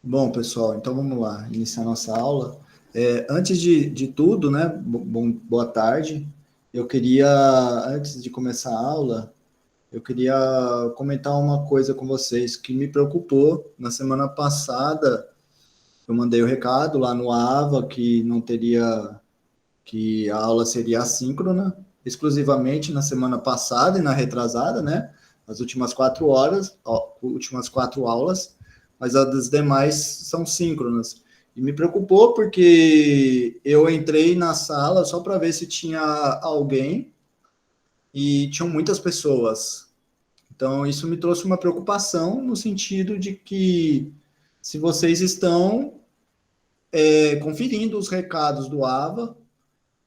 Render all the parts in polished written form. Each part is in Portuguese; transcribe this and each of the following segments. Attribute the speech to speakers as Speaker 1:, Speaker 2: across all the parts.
Speaker 1: Bom, pessoal, então vamos lá, iniciar nossa aula. Antes de tudo, né, boa tarde. Eu queria, antes de começar a aula, eu queria comentar uma coisa com vocês que me preocupou. Na semana passada, eu mandei o recado lá no AVA que não teria, que a aula seria assíncrona, exclusivamente na semana passada e na retrasada, né? As últimas 4 horas, últimas 4 aulas, mas as demais são síncronas. E me preocupou porque eu entrei na sala só para ver se tinha alguém e tinham muitas pessoas. Então, isso me trouxe uma preocupação no sentido de que se vocês estão conferindo os recados do AVA,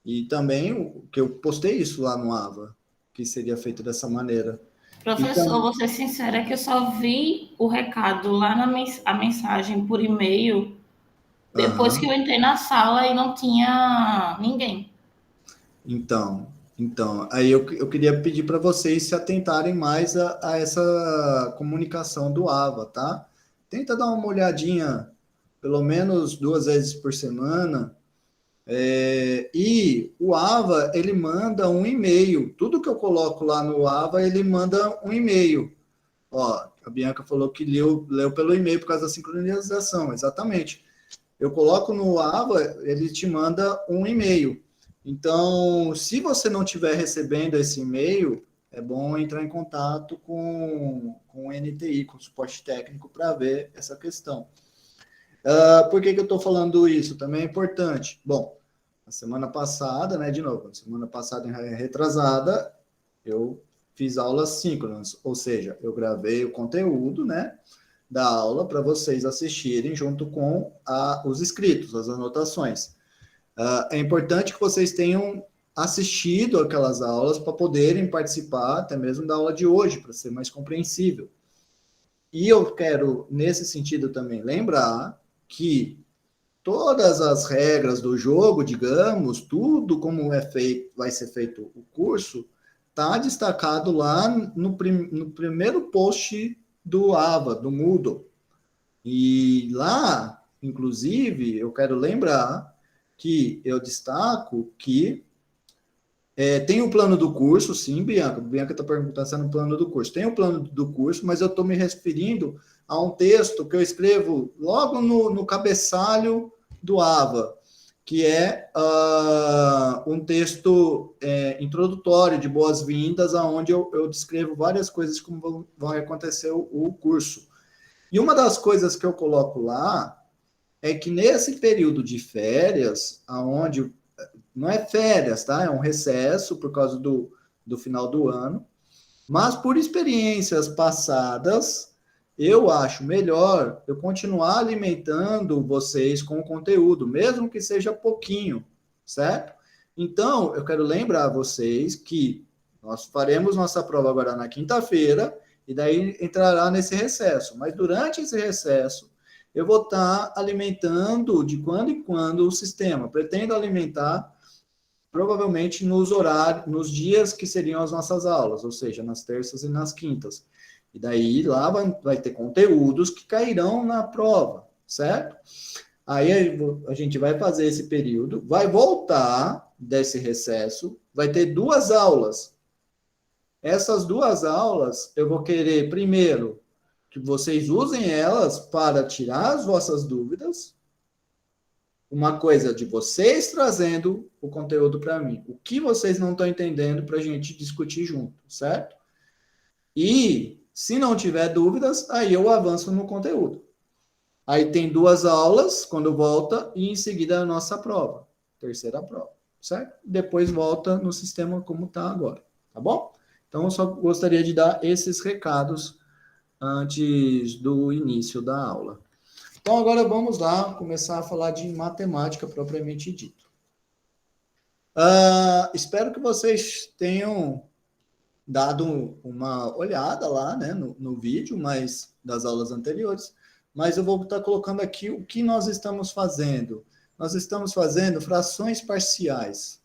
Speaker 1: e também o que eu postei isso lá no AVA, que seria feito dessa maneira. E
Speaker 2: Professor,
Speaker 1: tam-
Speaker 2: vou ser sincera que eu só vi o recado lá a mensagem por e-mail depois que eu
Speaker 1: Aham.
Speaker 2: entrei na sala e não tinha ninguém.
Speaker 1: Então, aí eu queria pedir para vocês se atentarem mais a essa comunicação do AVA, tá? Tenta dar uma olhadinha, pelo menos 2 vezes por semana. E o AVA, ele manda um e-mail. Tudo que eu coloco lá no AVA, ele manda um e-mail. Ó, a Bianca falou que leu pelo e-mail por causa da sincronização, exatamente. Eu coloco no AVA, ele te manda um e-mail. Então, se você não estiver recebendo esse e-mail, é bom entrar em contato com o NTI, com o suporte técnico, para ver essa questão. Por que eu estou falando isso? Também é importante. Bom, a semana passada, né, de novo, semana passada retrasada, eu fiz aulas síncronas, ou seja, eu gravei o conteúdo, né, da aula para vocês assistirem junto com os escritos, as anotações. É importante que vocês tenham assistido aquelas aulas para poderem participar até mesmo da aula de hoje, para ser mais compreensível. E eu quero, nesse sentido, também lembrar que todas as regras do jogo, digamos, tudo como é feito, vai ser feito o curso, está destacado lá no primeiro post do AVA, do Moodle. E lá, inclusive, eu quero lembrar que eu destaco que tem o plano do curso, sim, Bianca. Bianca está perguntando se é no plano do curso. Tem o plano do curso, mas eu estou me referindo a um texto que eu escrevo logo no cabeçalho do AVA, que é um texto introdutório de boas-vindas, aonde eu descrevo várias coisas como vão acontecer o curso. E uma das coisas que eu coloco lá é que nesse período de férias, aonde não é férias, tá? É um recesso por causa do final do ano, mas por experiências passadas, eu acho melhor eu continuar alimentando vocês com o conteúdo, mesmo que seja pouquinho, certo? Então, eu quero lembrar vocês que nós faremos nossa prova agora na quinta-feira e daí entrará nesse recesso. Mas durante esse recesso, eu vou estar alimentando de quando em quando o sistema. Pretendo alimentar provavelmente nos horários, nos dias que seriam as nossas aulas, ou seja, nas terças e nas quintas. E daí lá vai ter conteúdos que cairão na prova, certo? Aí a gente vai fazer esse período, vai voltar desse recesso, vai ter 2 aulas. Essas 2 aulas eu vou querer, primeiro, que vocês usem elas para tirar as vossas dúvidas, uma coisa de vocês trazendo o conteúdo para mim. O que vocês não estão entendendo para a gente discutir junto, certo? E se não tiver dúvidas, aí eu avanço no conteúdo. Aí tem 2 aulas quando volta e em seguida a nossa prova, terceira prova, certo? Depois volta no sistema como está agora, tá bom? Então eu só gostaria de dar esses recados antes do início da aula. Então agora vamos lá começar a falar de matemática propriamente dito. Espero que vocês tenham dado uma olhada lá, né, no vídeo, mas das aulas anteriores. Mas eu vou estar colocando aqui o que nós estamos fazendo. Nós estamos fazendo frações parciais.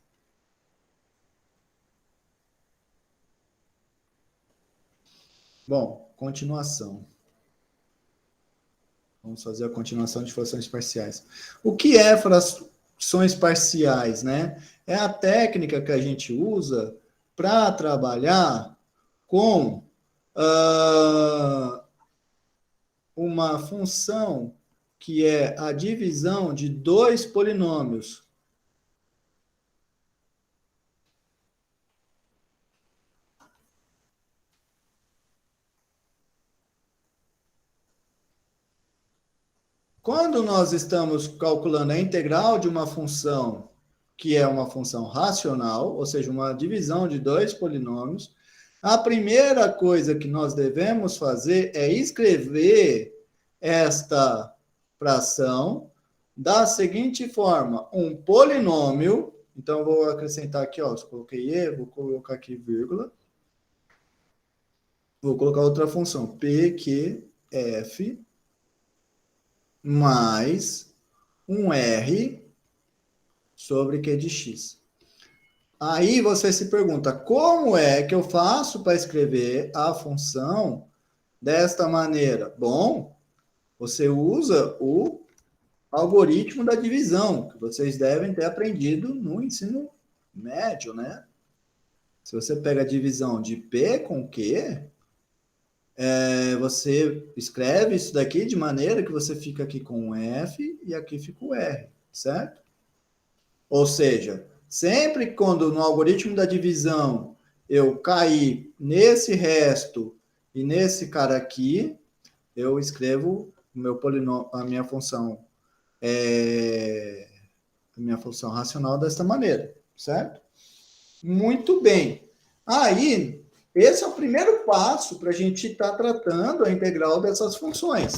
Speaker 1: Bom, continuação. Vamos fazer a continuação de frações parciais. O que é frações parciais, né? É a técnica que a gente usa para trabalhar com uma função que é a divisão de dois polinômios. Quando nós estamos calculando a integral de uma função que é uma função racional, ou seja, uma divisão de dois polinômios, a primeira coisa que nós devemos fazer é escrever esta fração da seguinte forma: um polinômio, então vou acrescentar aqui, ó, se coloquei E, vou colocar aqui vírgula, vou colocar outra função, PQF mais um R sobre Q de X. Aí você se pergunta, como é que eu faço para escrever a função desta maneira? Bom, você usa o algoritmo da divisão, que vocês devem ter aprendido no ensino médio, né? Se você pega a divisão de P com Q, você escreve isso daqui de maneira que você fica aqui com o F e aqui fica o R, certo? Ou seja, sempre quando no algoritmo da divisão eu cair nesse resto e nesse cara aqui, eu escrevo o meu polinômio, a minha função racional desta maneira, certo? Muito bem. Aí, esse é o primeiro passo para a gente estar tratando a integral dessas funções.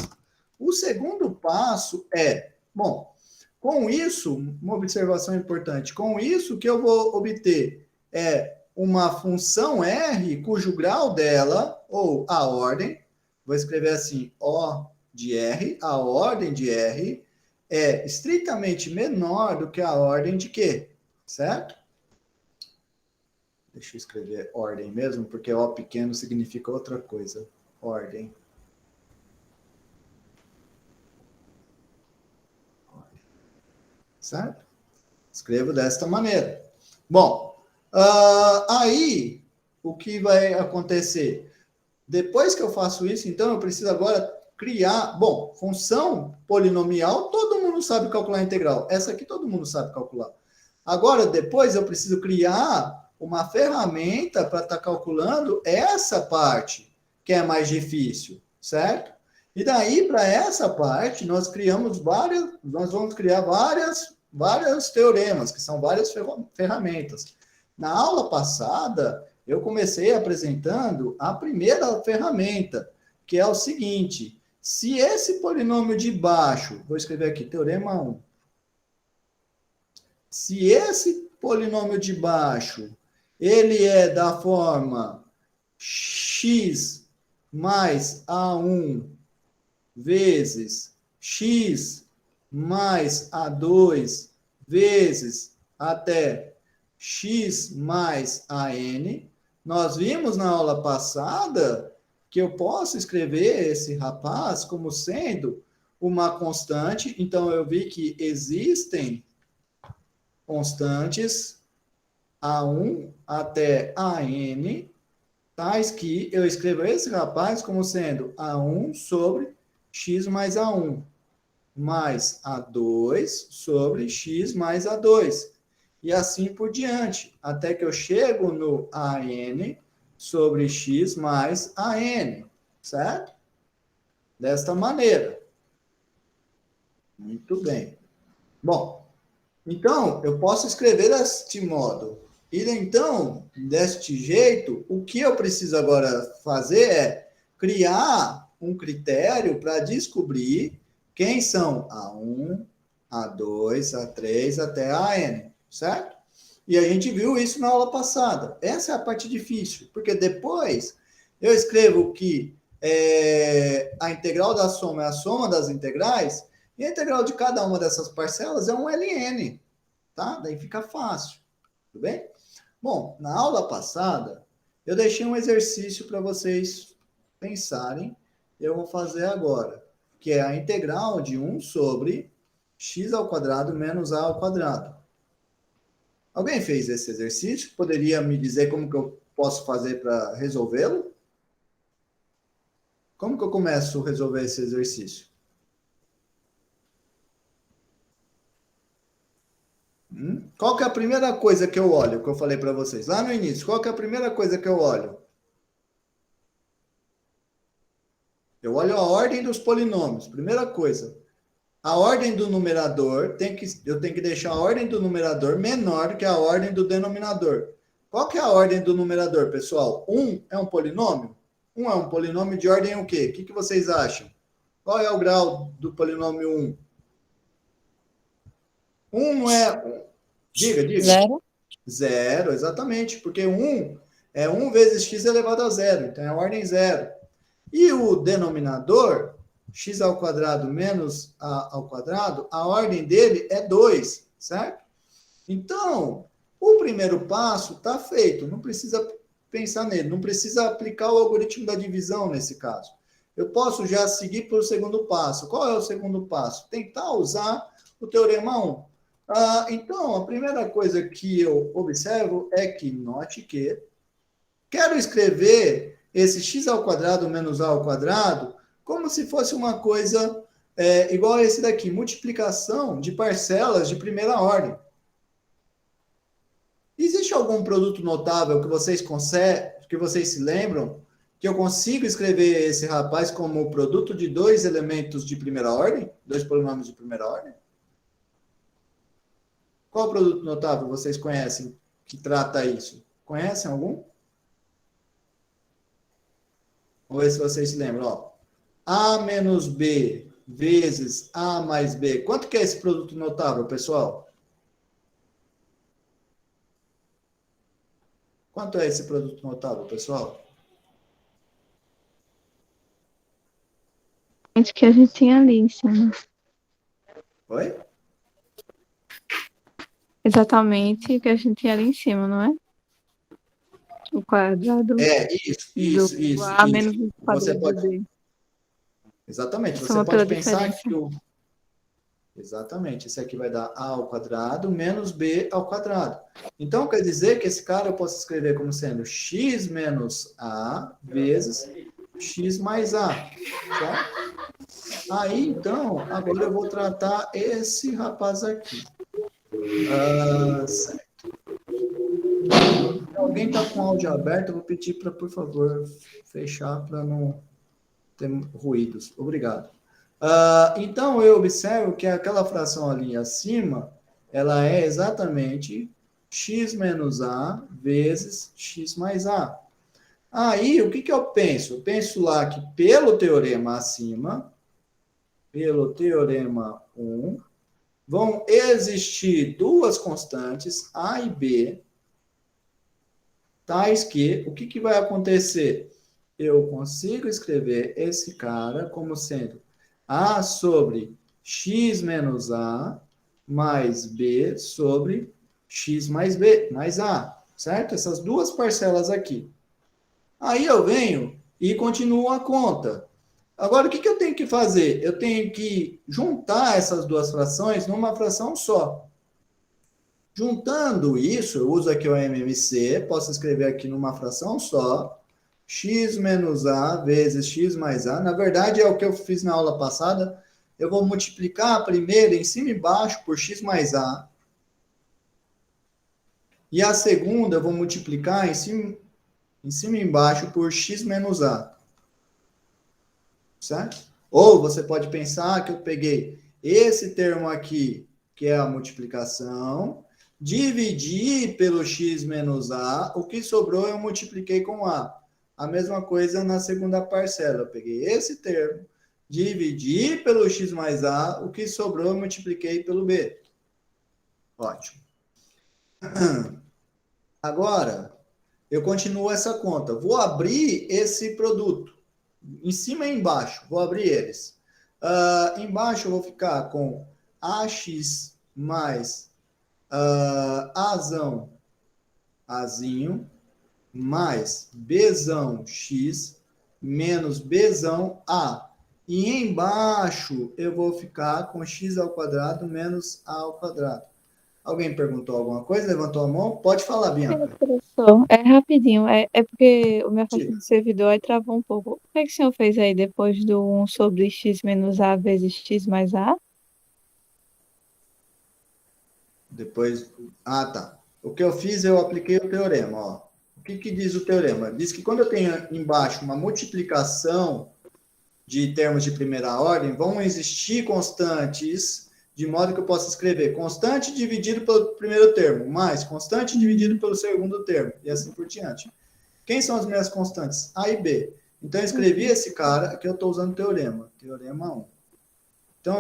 Speaker 1: O segundo passo é, bom, com isso, uma observação importante, com isso que eu vou obter é uma função R cujo grau dela, ou a ordem, vou escrever assim, O de R, a ordem de R é estritamente menor do que a ordem de Q, certo? Deixa eu escrever ordem mesmo, porque O pequeno significa outra coisa. Ordem. Certo? Escrevo desta maneira. Bom, aí o que vai acontecer? Depois que eu faço isso, então eu preciso agora criar... Bom, função polinomial, todo mundo sabe calcular a integral. Essa aqui todo mundo sabe calcular. Agora, depois eu preciso criar uma ferramenta para estar calculando essa parte, que é mais difícil, certo? E daí, para essa parte, nós vamos criar vários teoremas, que são várias ferramentas. Na aula passada, eu comecei apresentando a primeira ferramenta, que é o seguinte: se esse polinômio de baixo, vou escrever aqui, teorema 1. Se esse polinômio de baixo, ele é da forma x mais A1 vezes x mais A2 vezes até x mais AN. Nós vimos na aula passada que eu posso escrever esse rapaz como sendo uma constante. Então, eu vi que existem constantes A1 até AN, tais que eu escrevo esse rapaz como sendo A1 sobre x mais A1, mais A2 sobre x mais A2. E assim por diante, até que eu chego no AN sobre x mais AN, certo? Desta maneira. Muito bem. Bom, então, eu posso escrever deste modo. E então, deste jeito, o que eu preciso agora fazer é criar um critério para descobrir quem são A1, A2, A3 até AN, certo? E a gente viu isso na aula passada. Essa é a parte difícil, porque depois eu escrevo que a integral da soma é a soma das integrais, e a integral de cada uma dessas parcelas é um ln, tá? Daí fica fácil, tudo bem? Bom, na aula passada, eu deixei um exercício para vocês pensarem, eu vou fazer agora. que é a integral de 1 sobre x ao quadrado menos a ao quadrado. Alguém fez esse exercício? Poderia me dizer como que eu posso fazer para resolvê-lo? Como que eu começo a resolver esse exercício? Qual que é a primeira coisa que eu olho, que eu falei para vocês? Lá no início, qual que é a primeira coisa que eu olho? Eu olho a ordem dos polinômios. Primeira coisa. A ordem do numerador, eu tenho que deixar a ordem do numerador menor que a ordem do denominador. Qual que é a ordem do numerador, pessoal? 1 é um polinômio? 1 é um polinômio de ordem o quê? O que vocês acham? Qual é o grau do polinômio 1? 1 não é... Diga.
Speaker 3: Zero.
Speaker 1: Zero, exatamente. Porque 1 é 1 vezes x elevado a zero. Então, é a ordem zero. E o denominador, x ao quadrado menos a ao quadrado, a ordem dele é 2, certo? Então, o primeiro passo está feito. Não precisa pensar nele. Não precisa aplicar o algoritmo da divisão nesse caso. Eu posso já seguir para o segundo passo. Qual é o segundo passo? Tentar usar o teorema 1. Então, a primeira coisa que eu observo é que, note que, quero escrever esse x ao quadrado menos a ao quadrado como se fosse uma coisa igual a esse daqui, multiplicação de parcelas de primeira ordem. Existe algum produto notável que vocês se lembram que eu consigo escrever esse rapaz como produto de dois elementos de primeira ordem? Dois polinômios de primeira ordem? Qual produto notável vocês conhecem que trata isso? Conhecem algum? Vamos ver se vocês se lembram. Ó. A menos B vezes A mais B. Quanto que é esse produto notável, pessoal? Quanto é esse produto notável, pessoal?
Speaker 3: Que a gente tinha ali em cima.
Speaker 1: Oi?
Speaker 3: Exatamente o que a gente tinha ali em cima, não é? O quadrado
Speaker 1: Isso.
Speaker 3: A menos o
Speaker 1: Você
Speaker 3: quadrado
Speaker 1: pode...
Speaker 3: B.
Speaker 1: Exatamente.
Speaker 3: Essa
Speaker 1: Você pode
Speaker 3: pela
Speaker 1: pensar
Speaker 3: diferença.
Speaker 1: que Exatamente. Esse aqui vai dar A ao quadrado menos B ao quadrado. Então, quer dizer que esse cara eu posso escrever como sendo x menos A vezes x mais A. Certo? Aí, então, agora eu vou tratar esse rapaz aqui. Certo. Se alguém está com o áudio aberto, eu vou pedir para, por favor, fechar para não ter ruídos. Obrigado. Então, eu observo que aquela fração ali acima, ela é exatamente x menos A vezes x mais A. Aí, o que eu penso? Eu penso lá que pelo teorema acima, pelo teorema 1, vão existir duas constantes, A e B, tais que, o que vai acontecer? Eu consigo escrever esse cara como sendo A sobre x menos A mais B sobre x mais B, mais A, certo? Essas duas parcelas aqui. Aí eu venho e continuo a conta. Agora, o que eu tenho que fazer? Eu tenho que juntar essas duas frações numa fração só. Juntando isso, eu uso aqui o MMC, posso escrever aqui numa fração só, x menos A vezes x mais A. Na verdade, é o que eu fiz na aula passada. Eu vou multiplicar a primeira em cima e embaixo por x mais A. E a segunda eu vou multiplicar em cima e embaixo por x menos A. Certo? Ou você pode pensar que eu peguei esse termo aqui, que é a multiplicação, dividi pelo x menos A, o que sobrou eu multipliquei com A. A mesma coisa na segunda parcela. Eu peguei esse termo, dividi pelo x mais A, o que sobrou eu multipliquei pelo B. Ótimo. Agora, eu continuo essa conta. Vou abrir esse produto. Em cima e embaixo, vou abrir eles. Embaixo eu vou ficar com AX mais Azão, Azinho, mais Bzão X, menos Bzão A. E embaixo eu vou ficar com x ao quadrado menos a ao quadrado. Alguém perguntou alguma coisa? Levantou a mão? Pode falar, Bianca.
Speaker 3: Professor, é rapidinho, é porque o meu afastei
Speaker 1: Diga.
Speaker 3: do servidor aí travou um pouco. O que é que o senhor fez aí depois do 1 sobre x menos a vezes x mais a?
Speaker 1: Depois. Ah, tá. O que eu fiz, eu apliquei o teorema. Ó. O que diz o teorema? Diz que quando eu tenho embaixo uma multiplicação de termos de primeira ordem, vão existir constantes, de modo que eu possa escrever constante dividido pelo primeiro termo, mais constante dividido pelo segundo termo, e assim por diante. Quem são as minhas constantes? A e B. Então, eu escrevi esse cara, aqui eu estou usando o teorema, teorema 1. Então,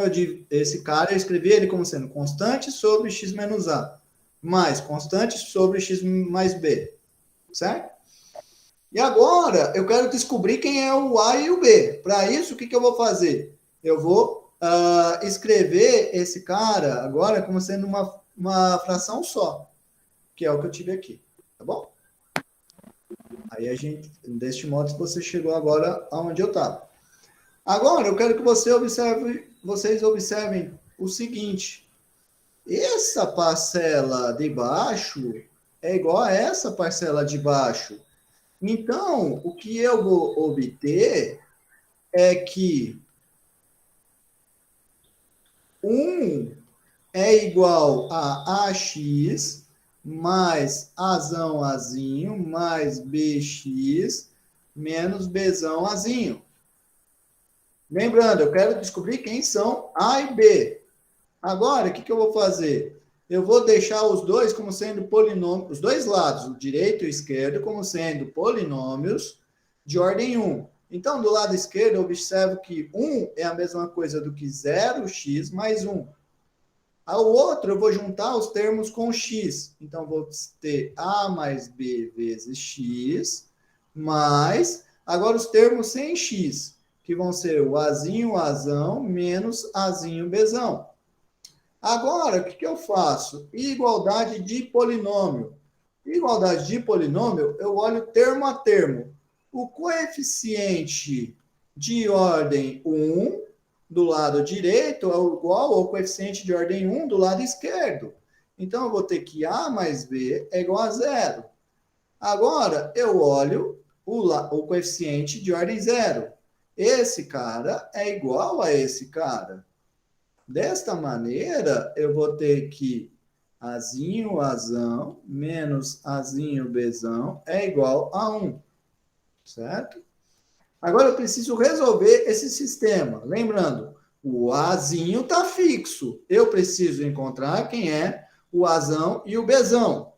Speaker 1: esse cara, eu escrevi ele como sendo constante sobre x menos a, mais constante sobre x mais b, certo? E agora, eu quero descobrir quem é o A e o B. Para isso, o que eu vou fazer? Eu vou escrever esse cara agora como sendo uma fração só, que é o que eu tive aqui, tá bom? Aí deste modo, você chegou agora aonde eu estava. Agora, eu quero que vocês observem o seguinte. Essa parcela de baixo é igual a essa parcela de baixo. Então, o que eu vou obter é que 1 é igual a AX mais Azão Azinho mais BX menos Bzão Azinho. Lembrando, eu quero descobrir quem são A e B. Agora, o que eu vou fazer? Eu vou deixar os dois como sendo polinômios, os dois lados, o direito e o esquerdo, como sendo polinômios de ordem 1. Então, do lado esquerdo, eu observo que 1 é a mesma coisa do que 0x mais 1. Ao outro, eu vou juntar os termos com x. Então, vou ter a mais b vezes x, mais, agora os termos sem x, que vão ser o azinho, azão, menos azinho, bezão. Agora, o que eu faço? Igualdade de polinômio. Igualdade de polinômio, eu olho termo a termo. O coeficiente de ordem 1 do lado direito é igual ao coeficiente de ordem 1 do lado esquerdo. Então, eu vou ter que A mais B é igual a 0. Agora, eu olho o coeficiente de ordem 0. Esse cara é igual a esse cara. Desta maneira, eu vou ter que azinho, azão, menos azinho, bezão, é igual a 1. Certo? Agora, eu preciso resolver esse sistema. Lembrando, o azinho está fixo. Eu preciso encontrar quem é o azão e o bezão.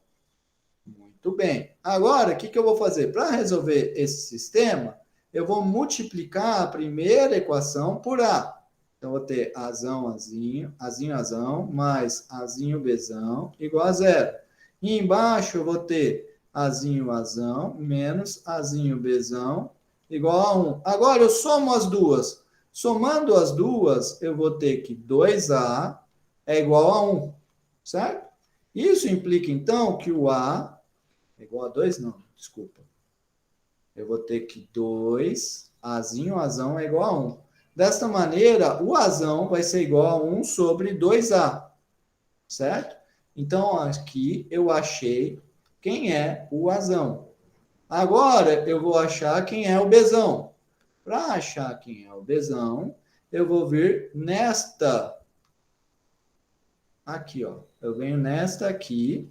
Speaker 1: Muito bem. Agora, o que eu vou fazer? Para resolver esse sistema, eu vou multiplicar a primeira equação por A. Então, vou ter azão, azinho, azinho, azão, mais azinho, bezão, igual a 0. E embaixo eu vou ter azinho, azão, menos azinho, bezão, igual a 1. Agora, eu somo as duas. Somando as duas, eu vou ter que 2A é igual a 1, certo? Isso implica, então, que o A é igual a 2? Não, desculpa. Eu vou ter que 2, azinho, azão é igual a 1. Desta maneira, o azão vai ser igual a 1 sobre 2A, certo? Então, aqui eu achei quem é o azão. Agora, eu vou achar quem é o bezão. Para achar quem é o bezão, eu vou vir nesta. Aqui, ó. Eu venho nesta aqui.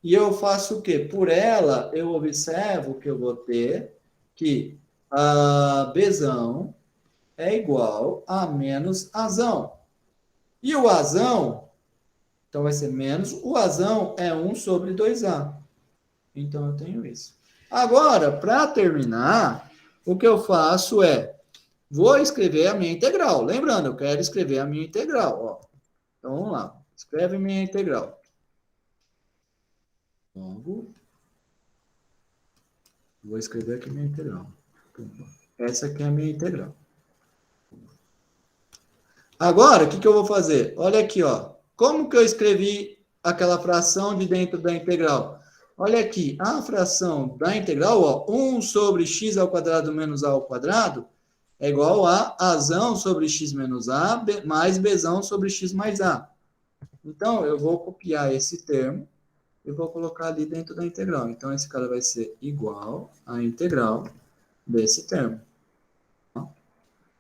Speaker 1: E eu faço o quê? Por ela, eu observo que eu vou ter que a bezão é igual a menos azão. E o azão, então vai ser menos, o azão é 1 sobre 2A. Então, eu tenho isso. Agora, para terminar, o que eu faço é, vou escrever a minha integral. Lembrando, eu quero escrever a minha integral. Ó. Então, vamos lá. Escreve minha integral. Vou escrever aqui minha integral. Essa aqui é a minha integral. Agora, o que eu vou fazer? Olha aqui, ó. Como que eu escrevi aquela fração de dentro da integral? Olha aqui, a fração da integral, ó, 1 sobre x ao quadrado menos a ao quadrado, é igual a azão sobre x menos a mais bzão sobre x mais a. Então, eu vou copiar esse termo e vou colocar ali dentro da integral. Então, esse cara vai ser igual à integral desse termo,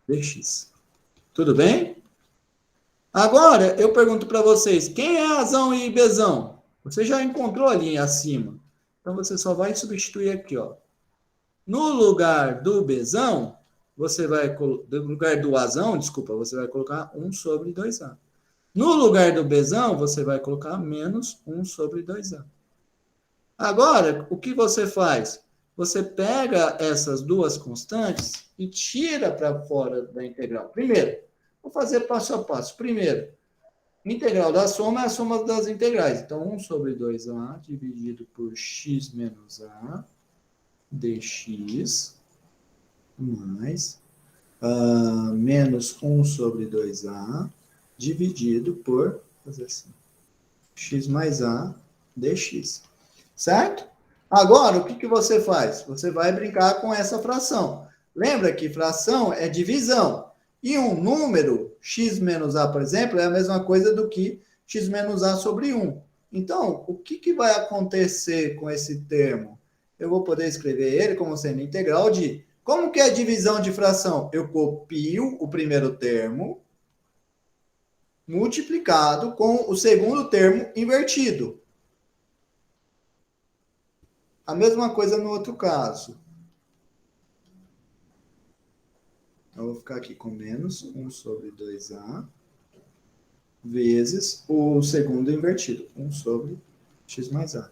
Speaker 1: dx. Tudo bem? Agora, eu pergunto para vocês, quem é azão e bzão? Você já encontrou ali acima. Então, você só vai substituir aqui, ó. No lugar do bzão, você vai... No lugar do azão, desculpa, você vai colocar 1 sobre 2a. No lugar do bzão, você vai colocar menos 1 sobre 2a. Agora, o que você faz? Você pega essas duas constantes e tira para fora da integral. Primeiro, vou fazer passo a passo. Primeiro, integral da soma é a soma das integrais. Então, 1 sobre 2a dividido por x menos a dx mais menos 1 sobre 2a dividido por, fazer assim, x mais a dx. Certo? Agora, o que você faz? Você vai brincar com essa fração. Lembra que fração é divisão. E um número, x menos a, por exemplo, é a mesma coisa do que x menos a sobre 1. Então, o que vai acontecer com esse termo? Eu vou poder escrever ele como sendo integral de... Como que é divisão de fração? Eu copio o primeiro termo multiplicado com o segundo termo invertido. A mesma coisa no outro caso. Eu vou ficar aqui com menos 1 sobre 2a vezes o segundo invertido, 1 sobre x mais a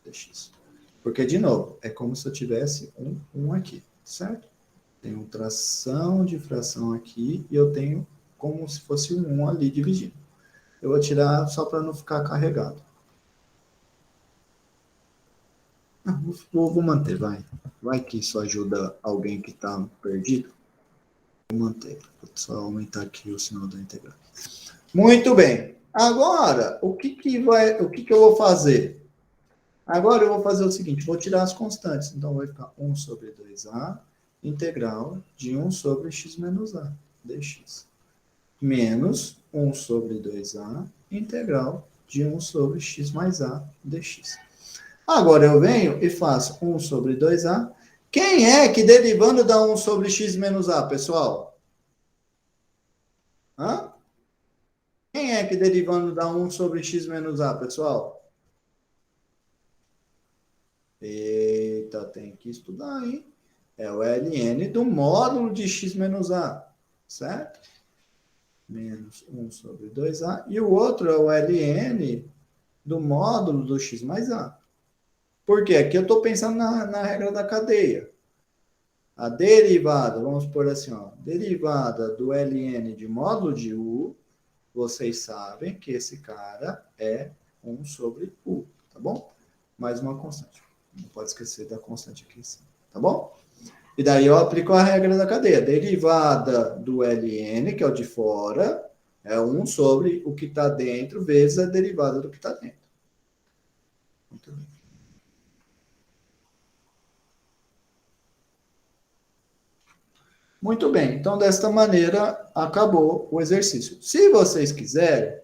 Speaker 1: dx. Porque, de novo, é como se eu tivesse um aqui, certo? Tenho tração de fração aqui e eu tenho como se fosse um 1 ali dividido. Eu vou tirar só para não ficar carregado. Vou manter, vai. Vai que isso ajuda alguém que está perdido. Vou manter. Vou só aumentar aqui o sinal da integral. Muito bem. Agora, o que eu vou fazer? Agora eu vou fazer o seguinte, vou tirar as constantes. Então, vai ficar 1 sobre 2a, integral de 1 sobre x menos a, dx. Menos 1 sobre 2a, integral de 1 sobre x mais a, dx. Agora eu venho e faço 1 sobre 2a. Quem é que derivando dá 1 sobre x menos a, pessoal? Hã? Quem é que derivando dá 1 sobre x menos a, pessoal? Eita, tem que estudar, hein? É o ln do módulo de x menos a, certo? Menos 1 sobre 2a. E o outro é o ln do módulo do x mais a. Por quê? Aqui eu estou pensando na regra da cadeia. A derivada, vamos por assim, ó, derivada do ln de módulo de u, vocês sabem que esse cara é 1 sobre u, tá bom? Mais uma constante. Não pode esquecer da constante aqui, sim, tá bom? E daí eu aplico a regra da cadeia. Derivada do ln, que é o de fora, é 1 sobre o que está dentro, vezes a derivada do que está dentro. Muito bem. Muito bem, então desta maneira acabou o exercício. Se vocês quiserem,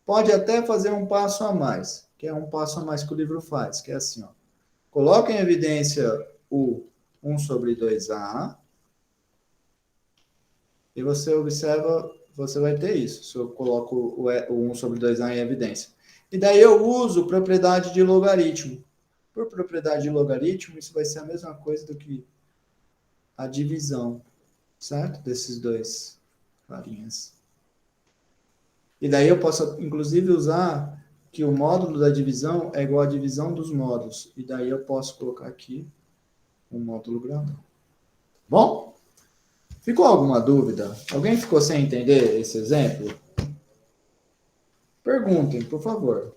Speaker 1: pode até fazer um passo a mais, que é um passo a mais que o livro faz, que é assim, ó. Coloca em evidência o 1 sobre 2a e você observa, você vai ter isso, se eu coloco o 1 sobre 2a em evidência. E daí eu uso propriedade de logaritmo. Por propriedade de logaritmo, isso vai ser a mesma coisa do que a divisão, certo? Desses dois carinhas. E daí eu posso, inclusive, usar que o módulo da divisão é igual à divisão dos módulos. E daí eu posso colocar aqui um módulo grandão. Bom? Ficou alguma dúvida? Alguém ficou sem entender esse exemplo? Perguntem, por favor.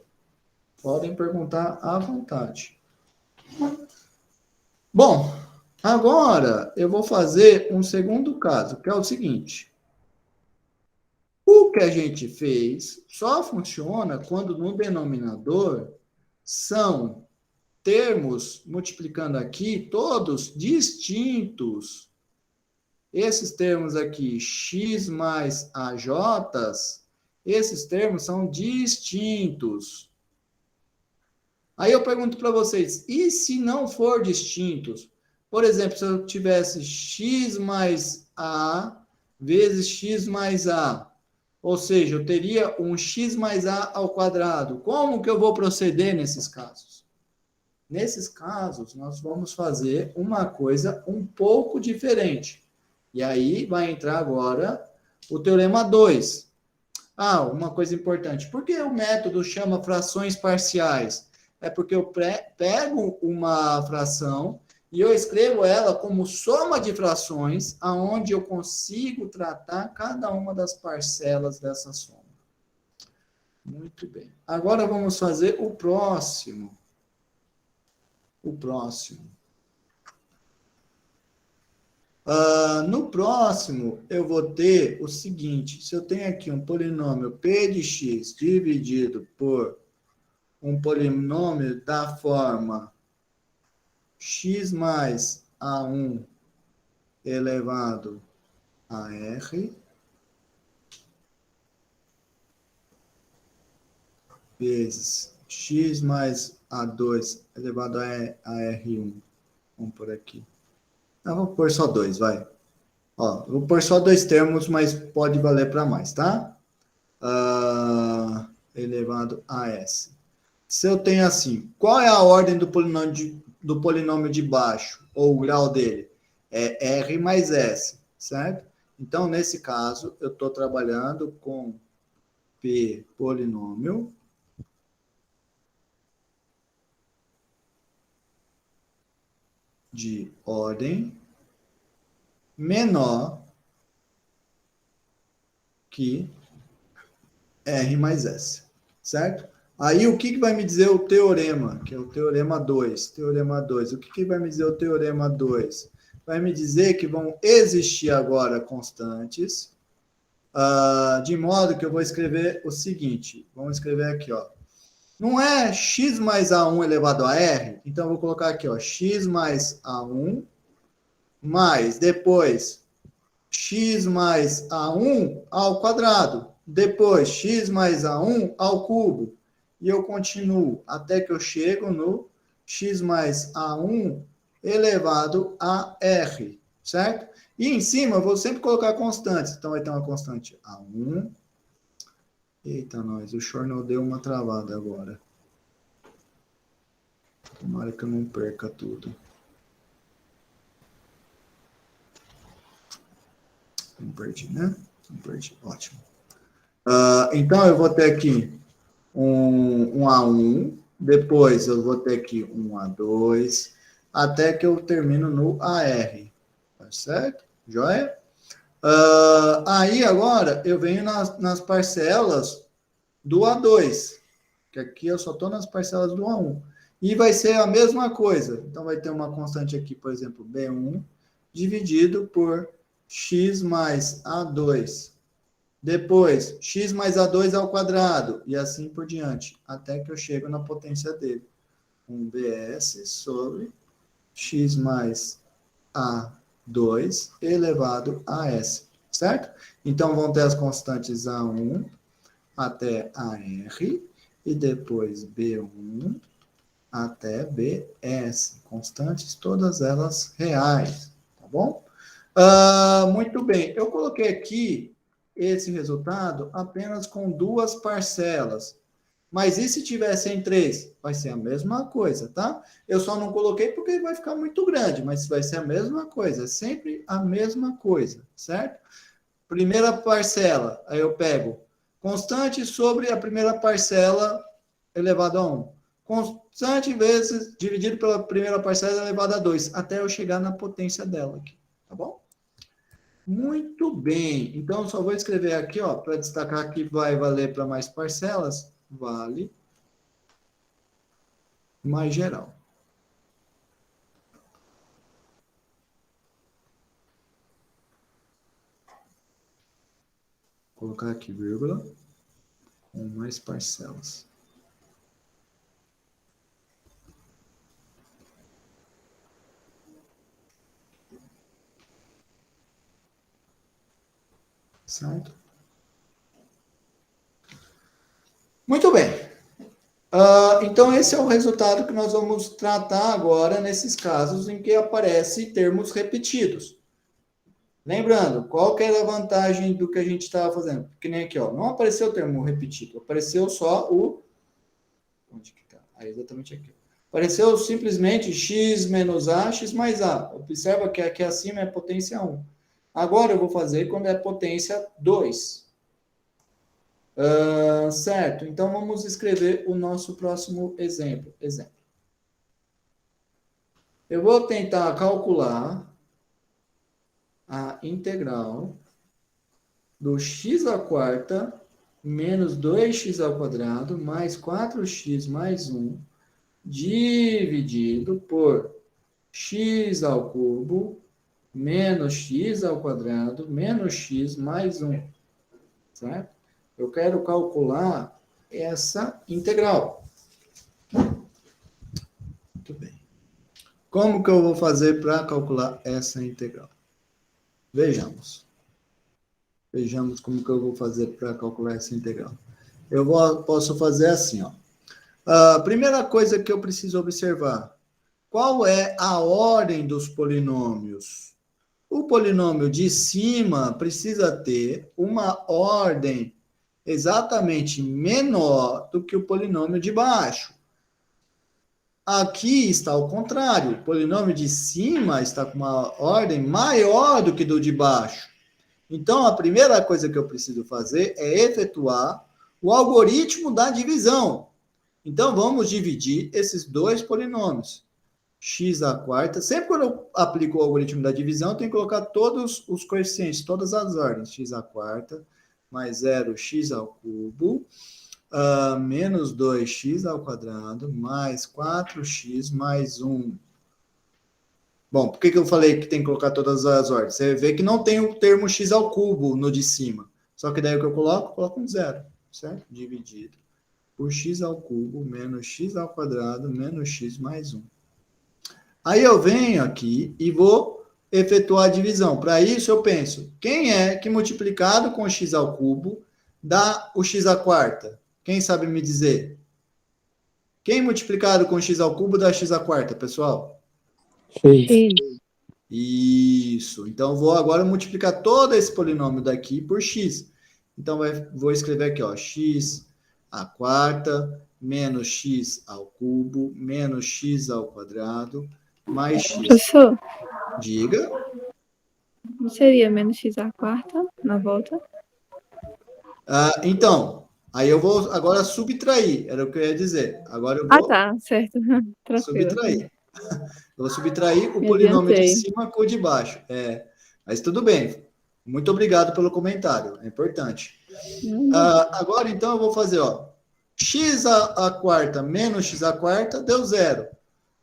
Speaker 1: Podem perguntar à vontade. Bom, agora eu vou fazer um segundo caso, que é o seguinte. O que a gente fez só funciona quando no denominador são termos, multiplicando aqui, todos distintos Esses termos aqui, x mais AJ, esses termos são distintos. Aí eu pergunto para vocês, e se não for distintos? Por exemplo, se eu tivesse x mais A vezes x mais A, ou seja, eu teria um x mais A ao quadrado. Como que eu vou proceder nesses casos? Nesses casos, nós vamos fazer uma coisa um pouco diferente. E aí vai entrar agora o teorema 2. Ah, uma coisa importante. Por que o método chama frações parciais? É porque eu pego uma fração e eu escrevo ela como soma de frações, aonde eu consigo tratar cada uma das parcelas dessa soma. Muito bem. Agora vamos fazer o próximo. No próximo, eu vou ter o seguinte: se eu tenho aqui um polinômio p de x dividido por um polinômio da forma x mais a1 elevado a r vezes x mais a2 elevado a r1. Vamos por aqui. Vou pôr só 2, vai. Ó, vou pôr só 2 termos, mas pode valer para mais, tá? Elevado a s. Se eu tenho assim, qual é a ordem do polinômio de baixo, ou o grau dele? É r mais s, certo? Então, nesse caso, eu estou trabalhando com p polinômio de ordem menor que r mais s, certo? Aí, o que vai me dizer o teorema? Que é o teorema 2. Teorema 2. O que vai me dizer o teorema 2? Vai me dizer que vão existir agora constantes, de modo que eu vou escrever o seguinte. Vamos escrever aqui, ó. Não é x mais a1 elevado a r? Então, eu vou colocar aqui, ó, x mais a1 mais, depois, x mais a1 ao quadrado. Depois, x mais a1 ao cubo. E eu continuo até que eu chego no x mais a1 elevado a r, certo? E em cima eu vou sempre colocar constantes. Então vai ter uma constante a1. Eita, nós, o Chornel deu uma travada agora. Tomara que eu não perca tudo. Não perdi, né? Não perdi, ótimo. Então eu vou ter aqui um A1, depois eu vou ter aqui um A2, até que eu termino no AR. Tá certo? Joia? Aí agora eu venho nas parcelas do A2, que aqui eu só estou nas parcelas do A1. E vai ser a mesma coisa. Então vai ter uma constante aqui, por exemplo, B1, dividido por x mais A2. Depois, x mais A2 ao quadrado, e assim por diante, até que eu chego na potência dele. 1bs sobre x mais A2 elevado a s, certo? Então, vão ter as constantes A1 até AR, e depois B1 até BS. Constantes, todas elas reais, tá bom? Muito bem, eu coloquei aqui esse resultado apenas com duas parcelas. Mas e se tivesse em três? Vai ser a mesma coisa, tá? Eu só não coloquei porque vai ficar muito grande, mas vai ser a mesma coisa, é sempre a mesma coisa, certo? Primeira parcela, aí eu pego constante sobre a primeira parcela elevado a 1. Constante vezes dividido pela primeira parcela elevado a 2, até eu chegar na potência dela aqui, tá bom? Muito bem. Então, só vou escrever aqui, ó, para destacar que vai valer para mais parcelas, vale mais geral. Vou colocar aqui, vírgula, com mais parcelas. Certo? Muito bem. Então, esse é o resultado que nós vamos tratar agora nesses casos em que aparecem termos repetidos. Lembrando, qual que era a vantagem do que a gente estava fazendo? Que nem aqui, ó, não apareceu o termo repetido, apareceu só o... Onde que está? Exatamente aqui. Apareceu simplesmente x menos a, x mais a. Observa que aqui acima é potência 1. Agora eu vou fazer quando é potência 2. Certo, então vamos escrever o nosso próximo exemplo. Eu vou tentar calcular a integral do x à quarta menos 2x ao quadrado mais 4x mais 1 dividido por x ao cubo menos x ao quadrado menos x mais 1. Certo? Eu quero calcular essa integral. Muito bem. Como que eu vou fazer para calcular essa integral? Vejamos. Vejamos como que eu vou fazer para calcular essa integral. Posso fazer assim, ó. A primeira coisa que eu preciso observar, qual é a ordem dos polinômios? O polinômio de cima precisa ter uma ordem exatamente menor do que o polinômio de baixo. Aqui está ao contrário, o polinômio de cima está com uma ordem maior do que do de baixo. Então, a primeira coisa que eu preciso fazer é efetuar o algoritmo da divisão. Então, vamos dividir esses dois polinômios. X à quarta. Sempre quando eu aplico o algoritmo da divisão, eu tenho que colocar todos os coeficientes, todas as ordens. X à quarta mais 0x ao cubo, menos 2x ao quadrado, mais 4x mais 1. Bom, por que eu falei que tem que colocar todas as ordens? Você vê que não tem o termo x ao cubo no de cima. Só que daí o que eu coloco um zero, certo? Dividido por x ao cubo menos x ao quadrado menos x mais 1. Aí eu venho aqui e vou efetuar a divisão. Para isso eu penso, quem é que multiplicado com x ao cubo dá o x à quarta? Quem sabe me dizer? Quem multiplicado com x ao cubo dá x à quarta, pessoal?
Speaker 3: X.
Speaker 1: Isso. Então, vou agora multiplicar todo esse polinômio daqui por x. Então, vou escrever aqui, ó, x à quarta menos x ao cubo menos x ao quadrado mais x.
Speaker 3: Professor,
Speaker 1: Diga.
Speaker 3: não seria menos x à quarta na volta?
Speaker 1: Então, aí eu vou agora subtrair, era o que eu ia dizer. Agora eu
Speaker 3: Ah,
Speaker 1: vou
Speaker 3: tá, certo. Tranquilo.
Speaker 1: subtrair. Eu vou subtrair o
Speaker 3: Me
Speaker 1: polinômio de
Speaker 3: adiantei.
Speaker 1: cima com o de baixo. Mas tudo bem. Muito obrigado pelo comentário, é importante. Agora, então, eu vou fazer, ó, x à quarta menos x à quarta deu zero.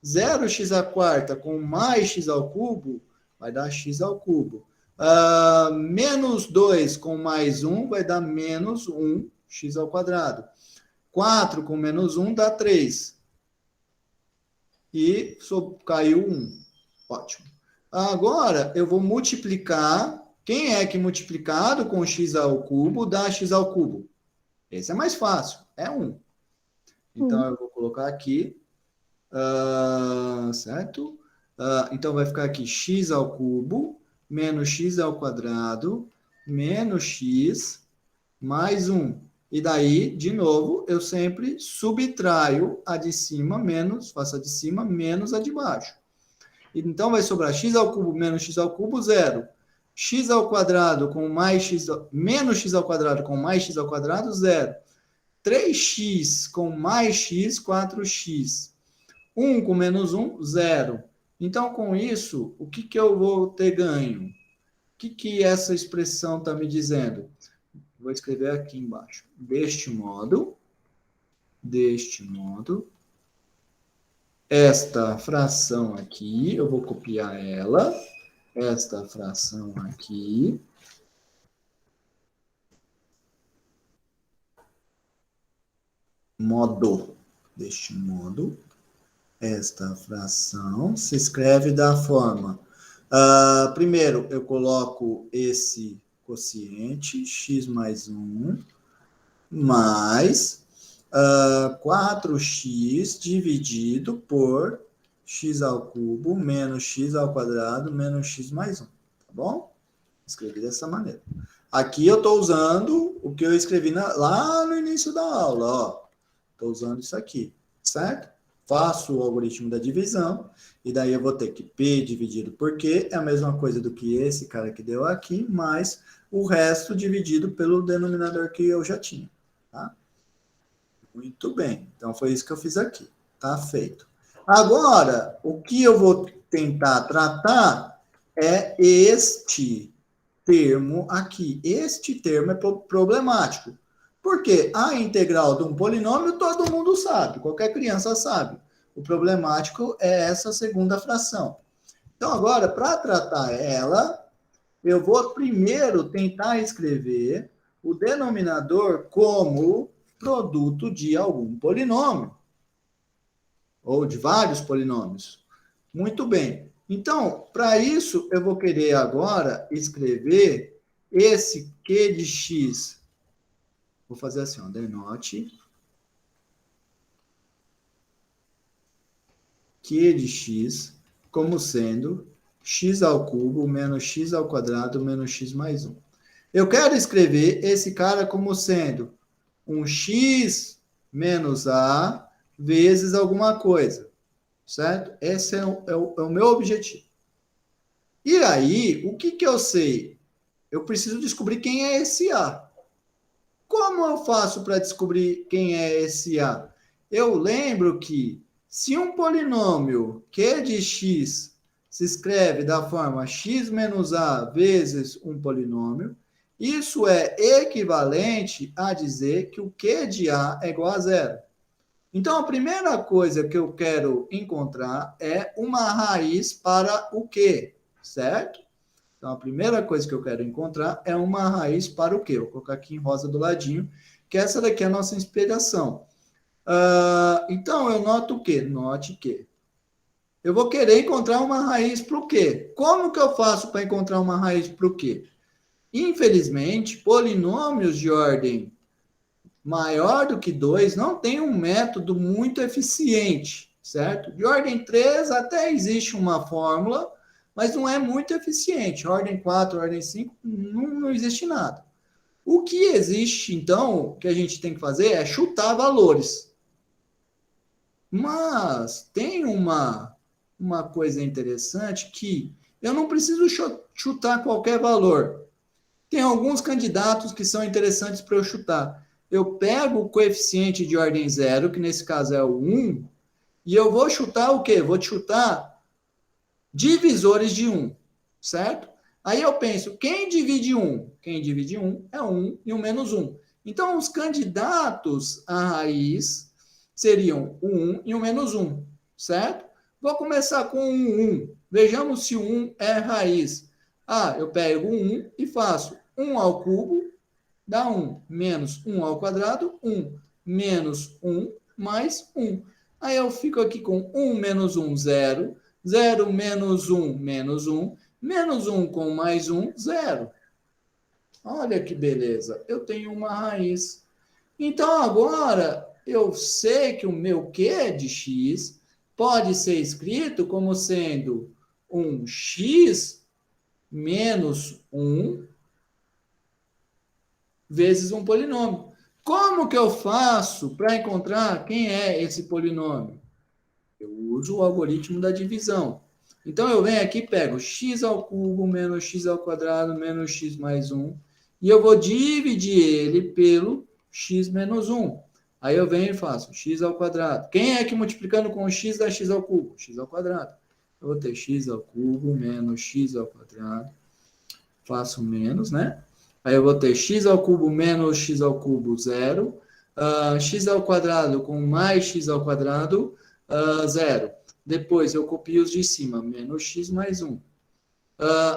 Speaker 1: 0x à quarta com mais x ao cubo vai dar x ao cubo. Menos 2 com mais 1 vai dar menos 1x ao quadrado. 4 com menos 1 dá 3. E caiu 1. Ótimo. Agora, eu vou multiplicar. Quem é que multiplicado com x ao cubo dá x ao cubo? Esse é mais fácil. É 1. Então, eu vou colocar aqui. Certo? Então, vai ficar aqui x ao cubo menos x ao quadrado menos x mais 1. E daí, de novo, eu sempre subtraio a de cima menos, faço a de cima menos a de baixo. Então, vai sobrar x ao cubo menos x ao cubo, zero. X ao quadrado com mais x, menos x ao quadrado com mais x ao quadrado, zero. 3x com mais x, 4x. 1 com menos 1, zero. Então, com isso, o que eu vou ter ganho? O que essa expressão está me dizendo? Vou escrever aqui embaixo. Deste modo, esta fração aqui, eu vou copiar ela, esta fração aqui, deste modo, esta fração se escreve da forma... primeiro, eu coloco esse quociente x mais 1 mais 4x dividido por x ao cubo menos x ao quadrado menos x mais 1. Tá bom? Escrevi dessa maneira. Aqui eu estou usando o que eu escrevi lá no início da aula. Ó. Estou usando isso aqui, certo? Faço o algoritmo da divisão, e daí eu vou ter que P dividido por Q é a mesma coisa do que esse cara que deu aqui, mais o resto dividido pelo denominador que eu já tinha. Tá? Muito bem. Então, foi isso que eu fiz aqui. Tá feito. Agora, o que eu vou tentar tratar é este termo aqui. Este termo é problemático. Porque a integral de um polinômio todo mundo sabe, qualquer criança sabe. O problemático é essa segunda fração. Então, agora, para tratar ela, eu vou primeiro tentar escrever o denominador como produto de algum polinômio. Ou de vários polinômios. Muito bem. Então, para isso, eu vou querer agora escrever esse Q de x. Vou fazer assim, ó, denote Q de x como sendo x ao cubo menos x ao quadrado menos x mais 1. Eu quero escrever esse cara como sendo um x menos a vezes alguma coisa, certo? Esse é o meu objetivo. E aí, o que eu sei? Eu preciso descobrir quem é esse a. Como eu faço para descobrir quem é esse a? Eu lembro que se um polinômio Q de x se escreve da forma x menos a vezes um polinômio, isso é equivalente a dizer que o Q de a é igual a zero. Então, a primeira coisa que eu quero encontrar é uma raiz para o Q, certo? Então, a primeira coisa que eu quero encontrar é uma raiz para o quê? Vou colocar aqui em rosa do ladinho, que essa daqui é a nossa inspiração. Então, eu noto o quê? Note que eu vou querer encontrar uma raiz para o quê? Como que eu faço para encontrar uma raiz para o quê? Infelizmente, polinômios de ordem maior do que 2 não tem um método muito eficiente, certo? De ordem 3 até existe uma fórmula, mas não é muito eficiente. Ordem 4, ordem 5, não existe nada. O que existe, então, que a gente tem que fazer é chutar valores. Mas tem uma coisa interessante que eu não preciso chutar qualquer valor. Tem alguns candidatos que são interessantes para eu chutar. Eu pego o coeficiente de ordem 0, que nesse caso é o 1, e eu vou chutar o quê? Vou chutar divisores de 1, certo? Aí eu penso, quem divide 1? Quem divide 1 é 1 e o menos 1. Então, os candidatos à raiz seriam o 1 e o menos 1, certo? Vou começar com o 1. Vejamos se o 1 é raiz. Eu pego o 1 e faço 1 ao cubo, dá 1, menos 1 ao quadrado, 1, menos 1, mais 1. Aí eu fico aqui com 1 menos 1, 0. 0 menos 1, menos 1. Menos 1 com mais 1, 0. Olha que beleza. Eu tenho uma raiz. Então, agora, eu sei que o meu Q de x pode ser escrito como sendo um x menos 1 vezes um polinômio. Como que eu faço para encontrar quem é esse polinômio? Eu uso o algoritmo da divisão. Então, eu venho aqui e pego x ao cubo menos x ao quadrado menos x mais 1, e eu vou dividir ele pelo x menos 1. Aí eu venho e faço x ao quadrado. Quem é que multiplicando com o x dá x ao cubo? X ao quadrado. Eu vou ter x ao cubo menos x ao quadrado. Faço menos, né? Aí eu vou ter x ao cubo menos x ao cubo, 0. X ao quadrado com mais x ao quadrado, 0. Depois eu copio os de cima, menos x mais 1.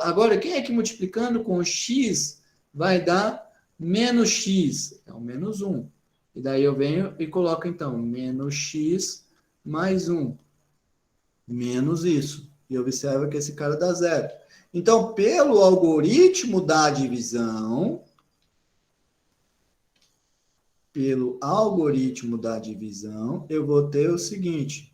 Speaker 1: Agora, quem é que multiplicando com x vai dar menos x? É o menos 1. E daí eu venho e coloco, então, menos x mais 1. Menos isso. E observa que esse cara dá 0. Então, pelo algoritmo da divisão, eu vou ter o seguinte.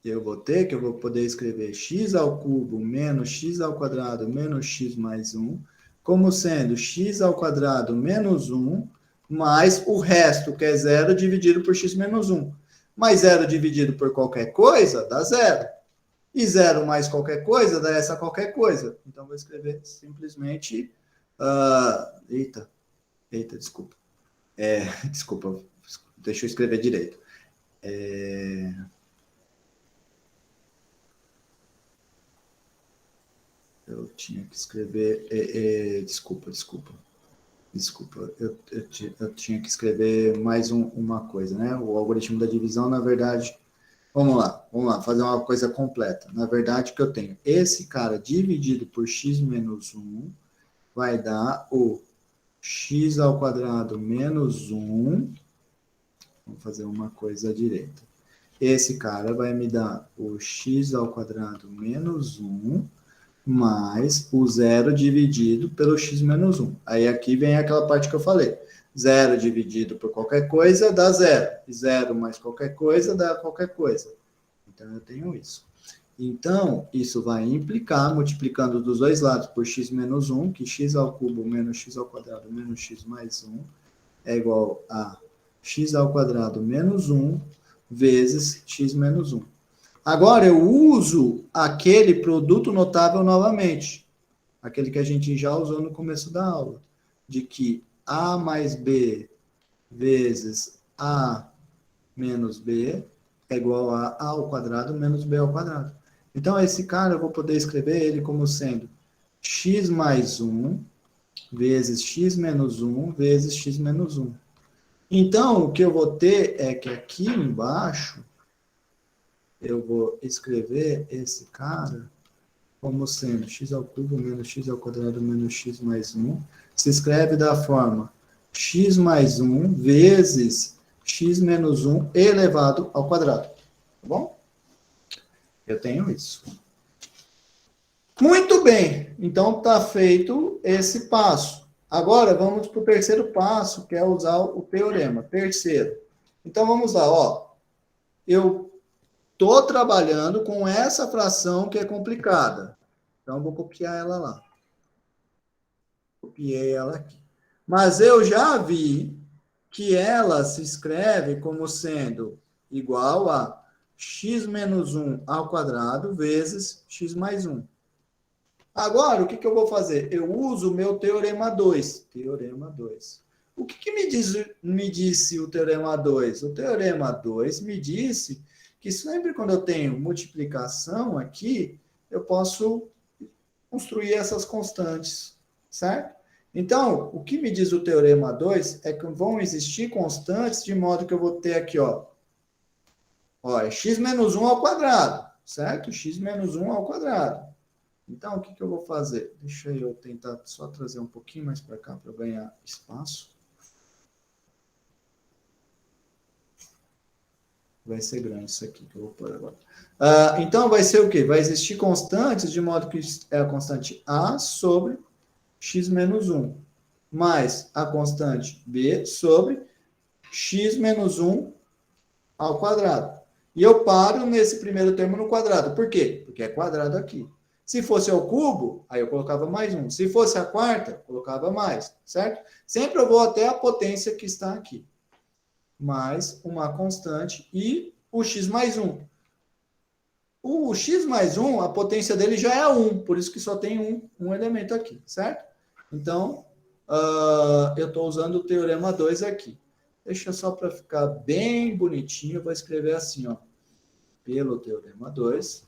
Speaker 1: Eu vou poder escrever x ao cubo menos x ao quadrado menos x mais 1, como sendo x ao quadrado menos 1, mais o resto, que é 0, dividido por x menos 1. Mas 0 dividido por qualquer coisa, dá 0. E 0 mais qualquer coisa, dá essa qualquer coisa. Então, vou escrever simplesmente... desculpa. Desculpa, deixa eu escrever direito. Eu tinha que escrever... desculpa. Eu tinha que escrever mais uma coisa, né? O algoritmo da divisão, na verdade... Vamos lá, fazer uma coisa completa. Na verdade, que eu tenho esse cara dividido por x menos 1 vai dar o x ao quadrado menos 1. Vamos fazer uma coisa à direita. Esse cara vai me dar o x ao quadrado menos 1 mais o 0 dividido pelo x menos 1. Aí aqui vem aquela parte que eu falei. 0 dividido por qualquer coisa dá 0. E 0 mais qualquer coisa dá qualquer coisa. Então, eu tenho isso. Então, isso vai implicar, multiplicando dos dois lados por x menos 1, que x ao cubo menos x ao quadrado menos x mais 1 é igual a x ao quadrado menos 1 vezes x menos 1. Agora, eu uso aquele produto notável novamente. Aquele que a gente já usou no começo da aula. De que a mais b vezes a menos b é igual a ao quadrado menos b ao quadrado. Então, esse cara eu vou poder escrever ele como sendo x mais 1 vezes x menos 1 vezes x menos 1. Então, o que eu vou ter é que aqui embaixo eu vou escrever esse cara como sendo x ao cubo menos x ao quadrado menos x mais 1. Se escreve da forma x mais 1 vezes x menos 1 elevado ao quadrado. Tá bom? Eu tenho isso. Muito bem. Então, está feito esse passo. Agora, vamos para o terceiro passo, que é usar o teorema. Terceiro. Então, vamos lá. Ó. Eu estou trabalhando com essa fração que é complicada. Então, vou copiar ela lá. Copiei ela aqui. Mas eu já vi que ela se escreve como sendo igual a x menos 1 ao quadrado vezes x mais 1. Agora, o que eu vou fazer? Eu uso o meu teorema 2. Teorema 2. O que me disse o teorema 2? O teorema 2 me disse que sempre quando eu tenho multiplicação aqui, eu posso construir essas constantes, certo? Então, o que me diz o teorema 2 é que vão existir constantes de modo que eu vou ter aqui, ó, é x menos 1 ao quadrado, certo? X menos 1 ao quadrado. Então, o que eu vou fazer? Deixa eu tentar só trazer um pouquinho mais para cá para eu ganhar espaço. Vai ser grande isso aqui que eu vou pôr agora. Então, vai ser o quê? Vai existir constantes de modo que é a constante A sobre x menos 1, mais a constante B sobre x menos 1 ao quadrado. E eu paro nesse primeiro termo no quadrado. Por quê? Porque é quadrado aqui. Se fosse ao cubo, aí eu colocava mais 1. Se fosse a quarta, colocava mais, certo? Sempre eu vou até a potência que está aqui. Mais uma constante e o x mais 1. O x mais 1, a potência dele já é 1, por isso que só tem um elemento aqui, certo? Então, eu estou usando o teorema 2 aqui. Deixa só para ficar bem bonitinho, eu vou escrever assim, ó. Pelo teorema 2,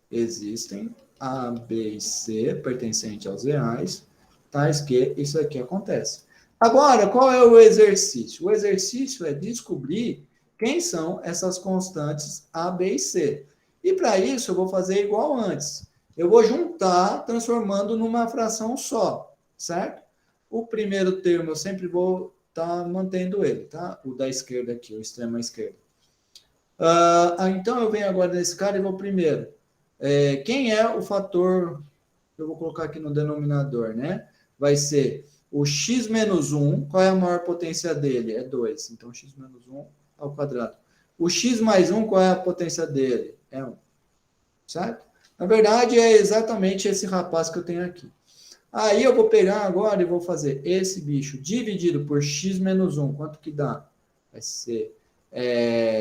Speaker 1: existem A, B e C pertencentes aos reais, tais que isso aqui acontece. Agora, qual é o exercício? O exercício é descobrir quem são essas constantes A, B e C. E para isso, eu vou fazer igual antes. Eu vou juntar, transformando numa fração só, certo? O primeiro termo eu sempre vou estar mantendo ele, tá? O da esquerda aqui, o extremo à esquerda. Então, eu venho agora nesse cara e vou primeiro. Quem é o fator, eu vou colocar aqui no denominador, né? Vai ser o x menos 1, qual é a maior potência dele? É 2, então x menos 1 ao quadrado. O x mais 1, qual é a potência dele? É 1, certo? Na verdade, é exatamente esse rapaz que eu tenho aqui. Aí eu vou pegar agora e vou fazer esse bicho dividido por x menos 1. Quanto que dá? Vai ser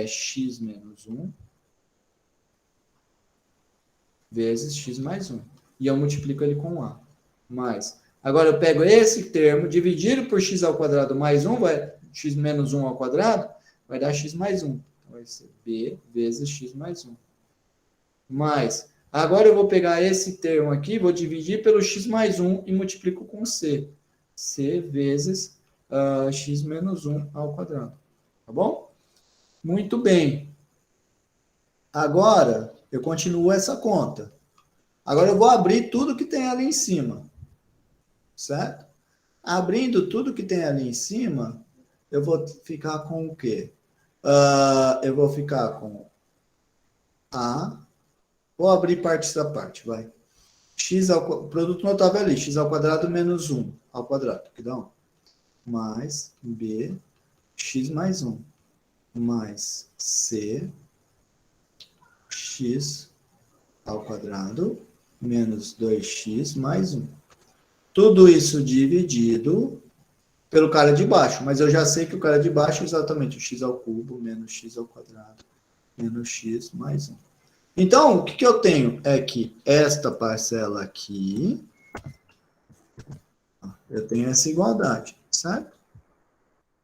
Speaker 1: x menos 1 vezes x mais 1. E eu multiplico ele com a. Mais. Agora eu pego esse termo, dividido por x ao quadrado mais 1, x menos 1 ao quadrado, vai dar x mais 1. Então vai ser b vezes x mais 1. Mais. Agora eu vou pegar esse termo aqui, vou dividir pelo x mais 1 e multiplico com c. c vezes x menos 1 ao quadrado. Tá bom? Muito bem. Agora, eu continuo essa conta. Agora eu vou abrir tudo que tem ali em cima. Certo? Abrindo tudo que tem ali em cima, eu vou ficar com o quê? Eu vou ficar com a... Vou abrir parte da parte, vai. Produto notável ali, x ao quadrado menos 1 ao quadrado, que dá 1. Mais b, x mais 1. Mais c, x ao quadrado menos 2x mais 1. Tudo isso dividido pelo cara de baixo, mas eu já sei que o cara de baixo é exatamente o x ao cubo menos x ao quadrado menos x mais 1. Então, o que eu tenho é que esta parcela aqui, eu tenho essa igualdade, certo?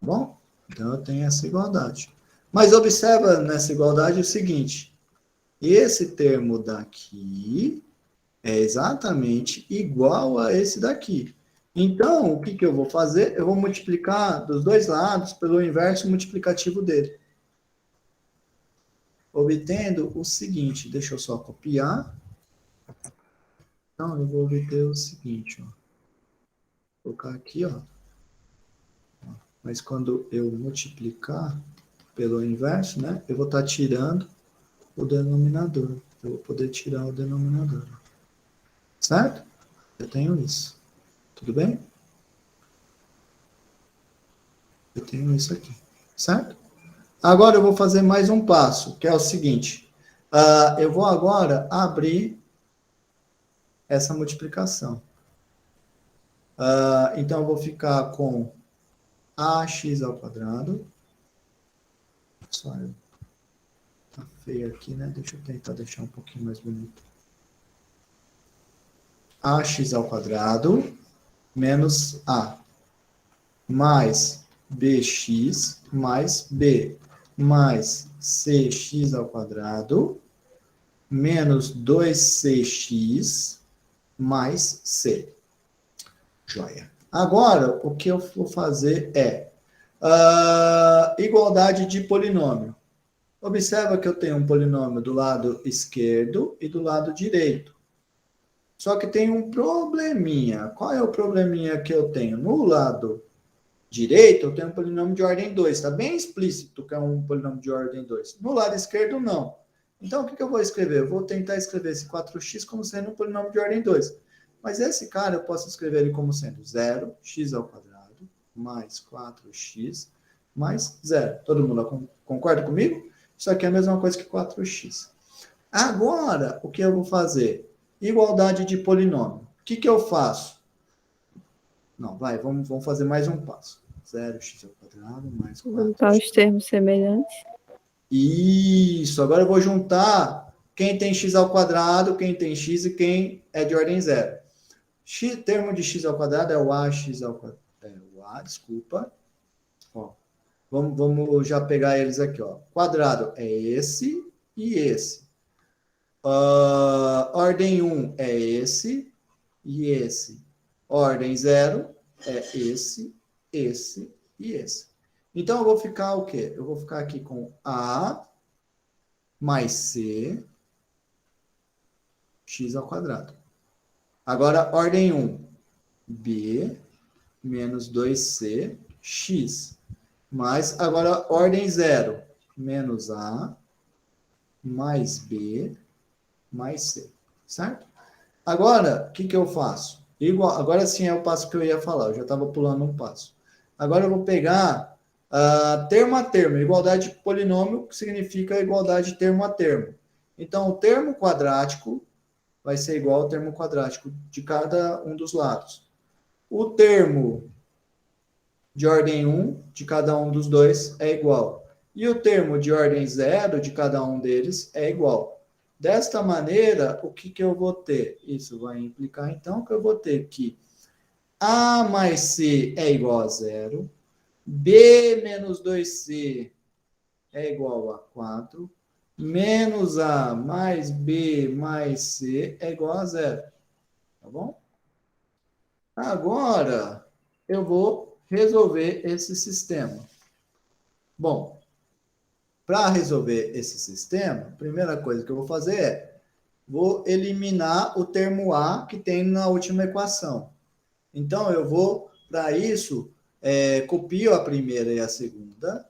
Speaker 1: Bom, então eu tenho essa igualdade. Mas observa nessa igualdade o seguinte, esse termo daqui é exatamente igual a esse daqui. Então, o que eu vou fazer? Eu vou multiplicar dos dois lados pelo inverso multiplicativo dele. Obtendo o seguinte, deixa eu só copiar. Então, eu vou obter o seguinte, ó. Vou colocar aqui, ó. Mas quando eu multiplicar pelo inverso, né, eu vou estar tirando o denominador. Eu vou poder tirar o denominador. Certo? Eu tenho isso. Tudo bem? Eu tenho isso aqui. Certo? Agora eu vou fazer mais um passo, que é o seguinte. Eu vou agora abrir essa multiplicação. Então, eu vou ficar com ax ao quadrado. Só tá feio aqui, né? Deixa eu tentar deixar um pouquinho mais bonito. Ax ao quadrado menos a mais bx mais b mais cx ao quadrado menos 2cx mais c. Joia. Agora, o que eu vou fazer é igualdade de polinômio. Observa que eu tenho um polinômio do lado esquerdo e do lado direito. Só que tem um probleminha. Qual é o probleminha que eu tenho? No lado direito, eu tenho um polinômio de ordem 2. Está bem explícito que é um polinômio de ordem 2. No lado esquerdo, não. Então, o que eu vou escrever? Eu vou tentar escrever esse 4x como sendo um polinômio de ordem 2. Mas esse cara, eu posso escrever ele como sendo 0, x ao quadrado, mais 4x, mais 0. Todo mundo concorda comigo? Isso aqui é a mesma coisa que 4x. Agora, o que eu vou fazer? Igualdade de polinômio. O que eu faço? Não, vamos fazer mais um passo. 0x ao quadrado mais 4x.
Speaker 3: Juntar os termos semelhantes.
Speaker 1: Isso, agora eu vou juntar quem tem x ao quadrado, quem tem x e quem é de ordem 0. Termo de x ao quadrado é o ax ao quadrado. Desculpa. Ó, vamos já pegar eles aqui, ó. Quadrado é esse e esse. Ordem 1 é esse e esse. Ordem 0 é esse e esse. Então, eu vou ficar o quê? Eu vou ficar aqui com A mais C x ao quadrado. Agora, ordem 1, B menos 2C x. Mais, agora, ordem 0, menos A mais B mais C, certo? Agora, o que que eu faço? Igual, agora sim é o passo que eu ia falar, eu já estava pulando um passo. Agora eu vou pegar termo a termo, igualdade de polinômio, que significa igualdade termo a termo. Então, o termo quadrático vai ser igual ao termo quadrático de cada um dos lados. O termo de ordem 1 de cada um dos dois é igual. E o termo de ordem 0 de cada um deles é igual. Desta maneira, o que que eu vou ter? Isso vai implicar, então, que eu vou ter que A mais C é igual a 0, B menos 2C é igual a 4, menos A mais B mais C é igual a 0. Tá bom? Agora, eu vou resolver esse sistema. Bom, para resolver esse sistema, a primeira coisa que eu vou fazer é, vou eliminar o termo A que tem na última equação. Então, eu vou, para isso, copio a primeira e a segunda.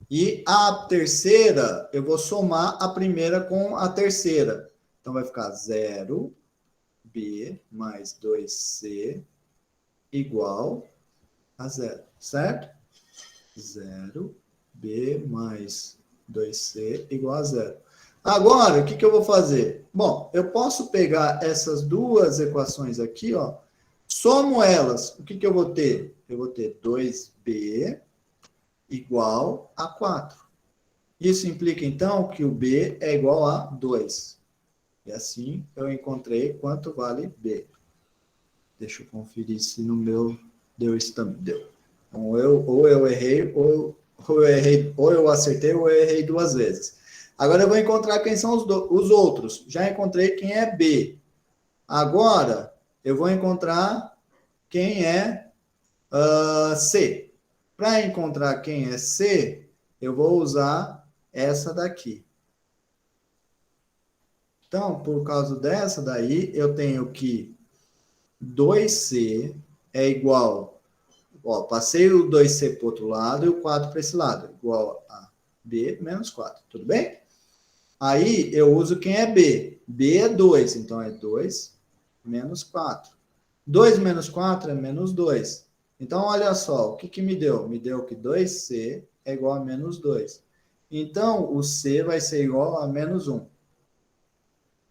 Speaker 1: E a terceira, eu vou somar a primeira com a terceira. Então, vai ficar 0b mais 2c igual a 0, certo? 0b mais 2c igual a 0. Agora, o que que eu vou fazer? Bom, eu posso pegar essas duas equações aqui, ó, somo elas. O que que eu vou ter? Eu vou ter 2b igual a 4. Isso implica, então, que o b é igual a 2. E assim eu encontrei quanto vale b. Deixa eu conferir se no meu deu isso também. Deu. Então, ou eu errei, ou eu acertei, ou eu errei duas vezes. Agora eu vou encontrar quem são os outros. Já encontrei quem é B. Agora eu vou encontrar quem é C. Para encontrar quem é C, eu vou usar essa daqui. Então, por causa dessa daí, eu tenho que 2C é igual... Ó, passei o 2C para o outro lado e o 4 para esse lado. Igual a B menos 4. Tudo bem? Aí eu uso quem é B. B é 2, então é 2 menos 4. 2 menos 4 é menos 2. Então, olha só, o que que me deu? Me deu que 2C é igual a menos 2. Então, o C vai ser igual a menos 1.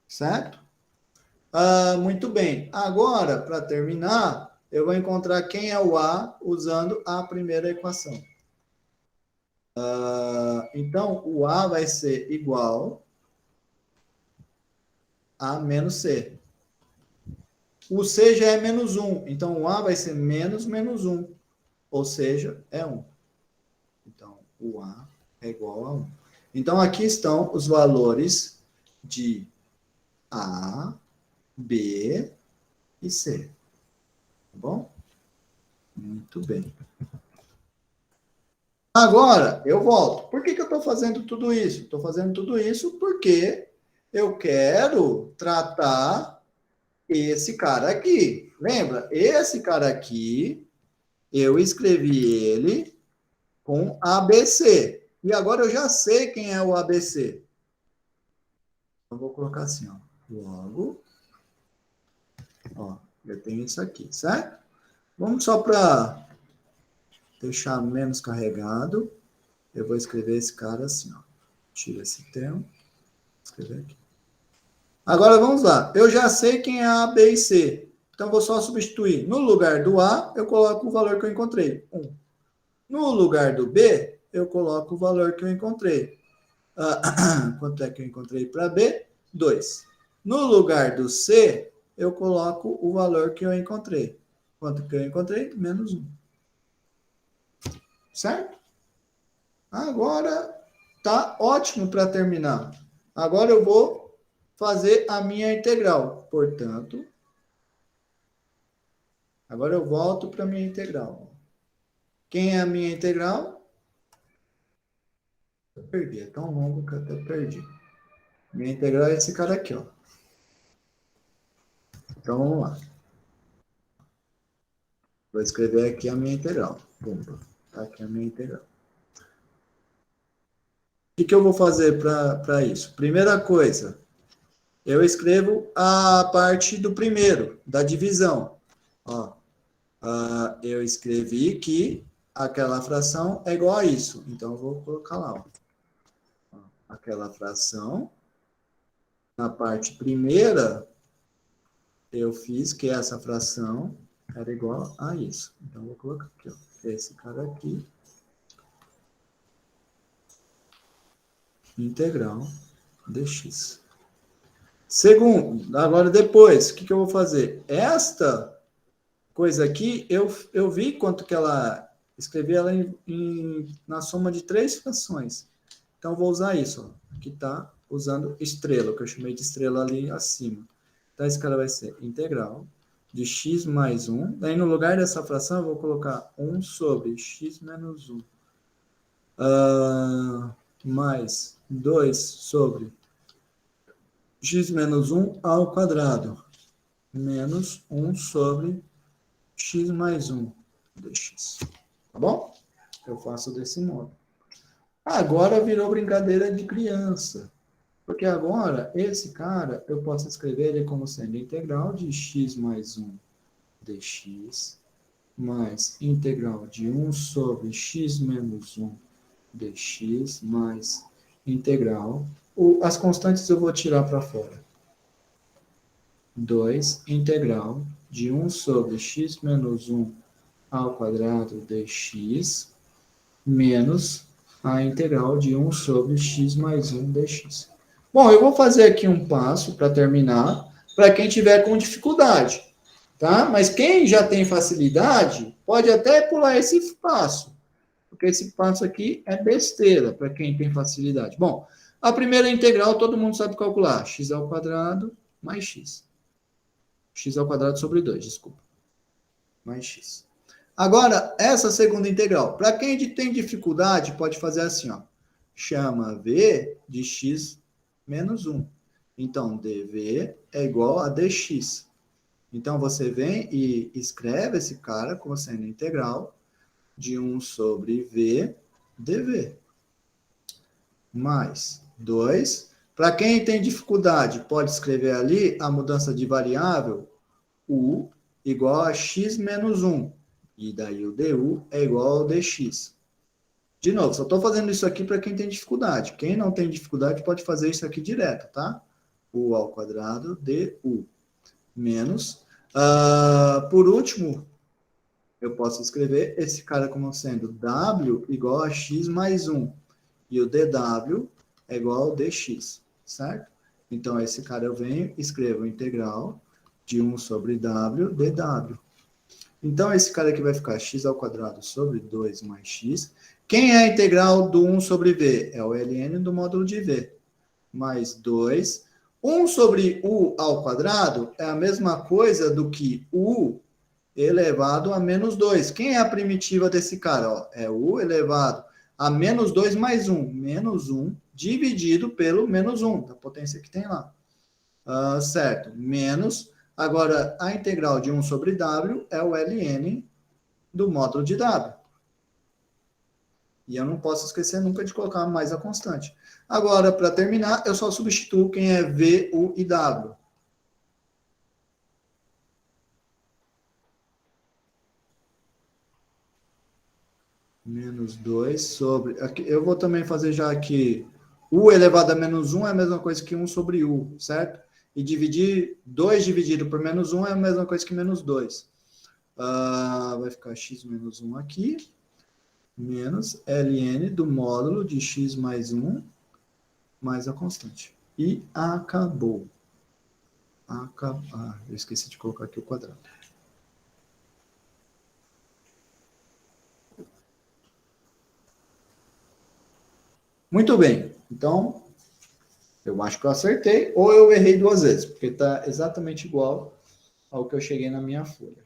Speaker 1: Certo? Muito bem. Agora, para terminar, eu vou encontrar quem é o A usando a primeira equação. Então, o A vai ser igual a menos C. O C já é menos 1, então o A vai ser menos 1, ou seja, é 1. Então, o A é igual a 1. Então, aqui estão os valores de A, B e C. Tá bom? Muito bem. Agora, eu volto. Por que que eu estou fazendo tudo isso? Estou fazendo tudo isso porque eu quero tratar esse cara aqui. Lembra? Esse cara aqui, eu escrevi ele com ABC. E agora eu já sei quem é o ABC. Eu vou colocar assim, ó. Logo, ó, eu tenho isso aqui, certo? Vamos só para deixar menos carregado. Eu vou escrever esse cara assim, ó. Tira esse termo. Escrever aqui. Agora vamos lá. Eu já sei quem é A, B e C. Então vou só substituir. No lugar do A, eu coloco o valor que eu encontrei, 1. No lugar do B, eu coloco o valor que eu encontrei. Quanto é que eu encontrei para B? 2. No lugar do C, eu coloco o valor que eu encontrei. Quanto que eu encontrei? Menos 1. Certo? Agora tá ótimo para terminar. Agora eu vou fazer a minha integral. Portanto, agora eu volto para a minha integral. Quem é a minha integral? Eu perdi, é tão longo que eu até perdi. Minha integral é esse cara aqui, ó. Então vamos lá. Vou escrever aqui a minha integral. Pumba. Aqui é a minha integral. O que eu vou fazer para isso? Primeira coisa, eu escrevo a parte do primeiro, da divisão. Ó, eu escrevi que aquela fração é igual a isso. Então, eu vou colocar lá. Ó. Aquela fração, na parte primeira, eu fiz que essa fração era igual a isso. Então, eu vou colocar aqui, ó, esse cara aqui. Integral dx. Segundo, agora depois, o que eu vou fazer? Esta coisa aqui, eu vi quanto que ela... Escrevi ela na soma de 3 frações. Então, vou usar isso. Ó. Aqui está usando estrela, que eu chamei de estrela ali acima. Então, esse cara vai ser integral de x mais 1. Daí, no lugar dessa fração, eu vou colocar 1 sobre x menos 1. Mais 2 sobre x menos 1 ao quadrado. Menos 1 sobre x mais 1 dx. Tá bom? Eu faço desse modo. Agora virou brincadeira de criança. Porque agora, esse cara, eu posso escrever ele como sendo integral de x mais 1 dx, mais integral de 1 sobre x menos 1 dx, mais integral. As constantes eu vou tirar para fora. 2, integral de 1 sobre x menos 1 ao quadrado dx, menos a integral de 1 sobre x mais 1 dx. Bom, eu vou fazer aqui um passo para terminar, para quem tiver com dificuldade, tá? Mas quem já tem facilidade, pode até pular esse passo, porque esse passo aqui é besteira para quem tem facilidade. Bom, a primeira integral todo mundo sabe calcular, x ao quadrado mais x. X ao quadrado sobre 2, desculpa. Mais x. Agora, essa segunda integral. Para quem tem dificuldade, pode fazer assim, ó. Chama v de x menos 1. Então, dv é igual a dx. Então, você vem e escreve esse cara como sendo integral de 1 sobre v dv. Mais 2. Para quem tem dificuldade, pode escrever ali a mudança de variável u igual a x menos 1. E daí o du é igual ao dx. De novo, só estou fazendo isso aqui para quem tem dificuldade. Quem não tem dificuldade pode fazer isso aqui direto, tá? U ao quadrado du. Menos. Por último, eu posso escrever esse cara como sendo w igual a x mais 1. E o dw é igual ao dx, certo? Então, esse cara eu venho, escrevo integral de 1 sobre w dw. Então, esse cara aqui vai ficar x ao quadrado sobre 2 mais x. Quem é a integral do 1 sobre v? É o ln do módulo de v. Mais 2. 1 sobre u ao quadrado é a mesma coisa do que u elevado a menos 2. Quem é a primitiva desse cara? Ó, é u elevado a menos 2 mais 1. Menos 1 dividido pelo menos 1, da potência que tem lá. Certo. Menos... Agora, a integral de 1 sobre w é o ln do módulo de w. E eu não posso esquecer nunca de colocar mais a constante. Agora, para terminar, eu só substituo quem é v, u e w. Menos 2 sobre... Aqui, eu vou também fazer já aqui... u elevado a menos 1 é a mesma coisa que 1 sobre u, certo? E dividir 2 dividido por menos 1 é a mesma coisa que menos 2. Vai ficar x menos 1 aqui. Menos ln do módulo de x mais 1 mais a constante. E acabou. Eu esqueci de colocar aqui o quadrado. Muito bem. Então... eu acho que eu acertei, ou eu errei 2 vezes, porque está exatamente igual ao que eu cheguei na minha folha.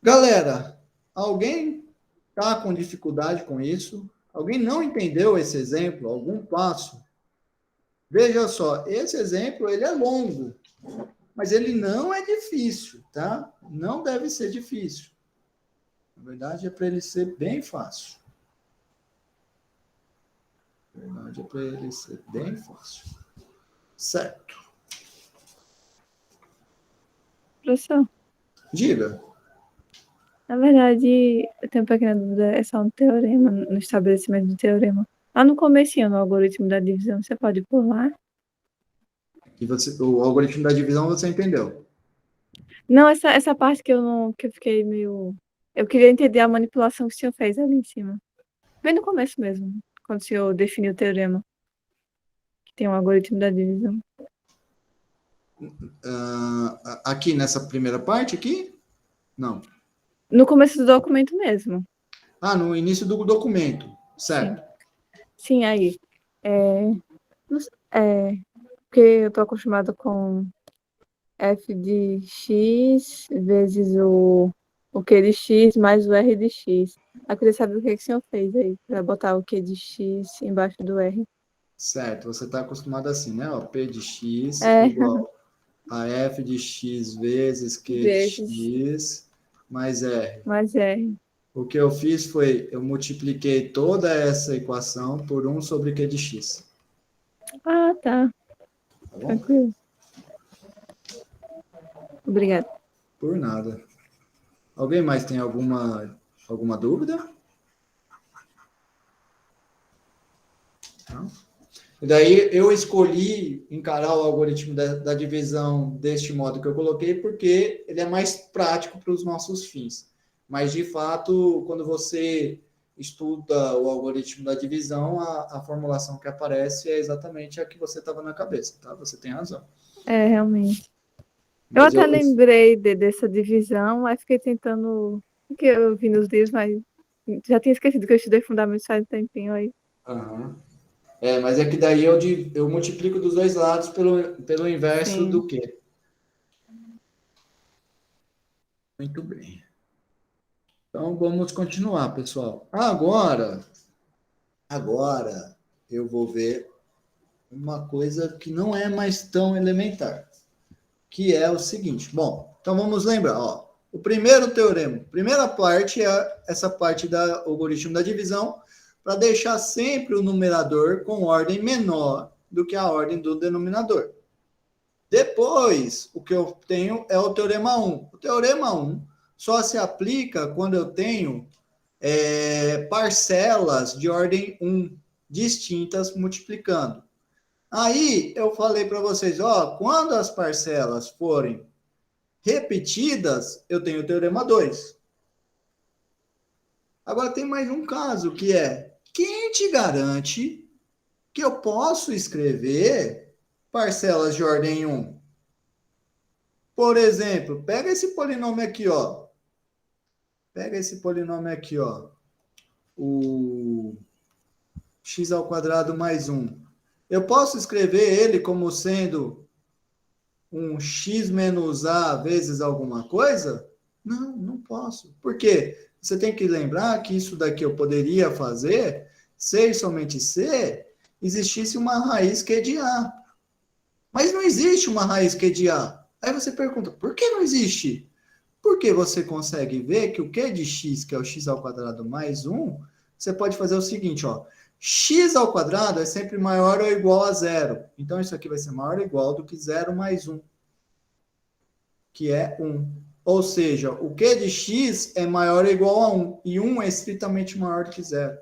Speaker 1: Galera, alguém está com dificuldade com isso? Alguém não entendeu esse exemplo, algum passo? Veja só, esse exemplo ele é longo, mas ele não é difícil, tá? Não deve ser difícil. Na verdade, é para ele ser bem fácil. Na verdade, é para ele ser bem fácil. Certo.
Speaker 3: Professor,
Speaker 1: Diga.
Speaker 3: na verdade, eu tenho uma pequena dúvida, é só um teorema, no estabelecimento do teorema. Lá no comecinho, no algoritmo da divisão, você pode pular?
Speaker 1: E você, o algoritmo da divisão você entendeu?
Speaker 3: Não, essa parte que eu não, que eu fiquei meio... Eu queria entender a manipulação que o senhor fez ali em cima. Bem no começo mesmo, quando o senhor definiu o teorema, que tem um algoritmo da divisão.
Speaker 1: Aqui nessa primeira parte aqui? Não.
Speaker 3: No começo do documento mesmo,
Speaker 1: No início do documento.
Speaker 3: sim.
Speaker 1: Certo.
Speaker 3: Sim, aí. É, porque eu tô acostumada com f de x vezes o q de x mais o r de x. Eu queria saber o que o senhor fez aí, para botar o q de x embaixo do r.
Speaker 1: Certo. Você está acostumado assim, né? Ó, P de x
Speaker 3: É,
Speaker 1: igual a f de x vezes q de
Speaker 3: vezes
Speaker 1: x mais r.
Speaker 3: mais r.
Speaker 1: O que eu fiz foi, eu multipliquei toda essa equação por 1 sobre q de x.
Speaker 3: Ah, tá.
Speaker 1: Tá bom?
Speaker 3: Tranquilo. Obrigada.
Speaker 1: Por nada. Alguém mais tem alguma dúvida? Não? E daí eu escolhi encarar o algoritmo da divisão deste modo que eu coloquei, porque ele é mais prático para os nossos fins. Mas, de fato, quando você estuda o algoritmo da divisão, a formulação que aparece é exatamente a que você estava na cabeça, tá? Você tem razão.
Speaker 3: É, realmente. Eu
Speaker 1: Mas
Speaker 3: até lembrei dessa divisão, aí fiquei tentando. Que eu vi nos livros, mas já tinha esquecido que eu estudei fundamentos faz um tempinho aí.
Speaker 1: Aham. Mas é que daí eu multiplico dos dois lados pelo inverso
Speaker 3: Sim.
Speaker 1: do quê? Muito bem. Então, vamos continuar, pessoal. Agora eu vou ver uma coisa que não é mais tão elementar, que é o seguinte. Bom, então vamos lembrar, ó. O primeiro teorema, primeira parte é essa parte do algoritmo da divisão, para deixar sempre o numerador com ordem menor do que a ordem do denominador. Depois, o que eu tenho é o teorema 1. O teorema 1 só se aplica quando eu tenho parcelas de ordem 1 distintas multiplicando. Aí eu falei para vocês, ó, quando as parcelas forem repetidas, eu tenho o teorema 2. Agora tem mais um caso que é, quem te garante que eu posso escrever parcelas de ordem 1? Por exemplo, pega esse polinômio aqui, ó. Pega esse polinômio aqui, ó. O x ao quadrado mais 1. Eu posso escrever ele como sendo um x menos a vezes alguma coisa? Não, não posso. Por quê? Você tem que lembrar que isso daqui eu poderia fazer se e somente se existisse uma raiz que é de a. Mas não existe uma raiz que é de a. Aí você pergunta, por que não existe? Porque você consegue ver que o q de x, que é o x ao quadrado mais 1, você pode fazer o seguinte, ó. X ao quadrado é sempre maior ou igual a zero. Então, isso aqui vai ser maior ou igual do que 0 mais 1, que é 1. Ou seja, o q de x é maior ou igual a 1, e 1 é estritamente maior do que 0.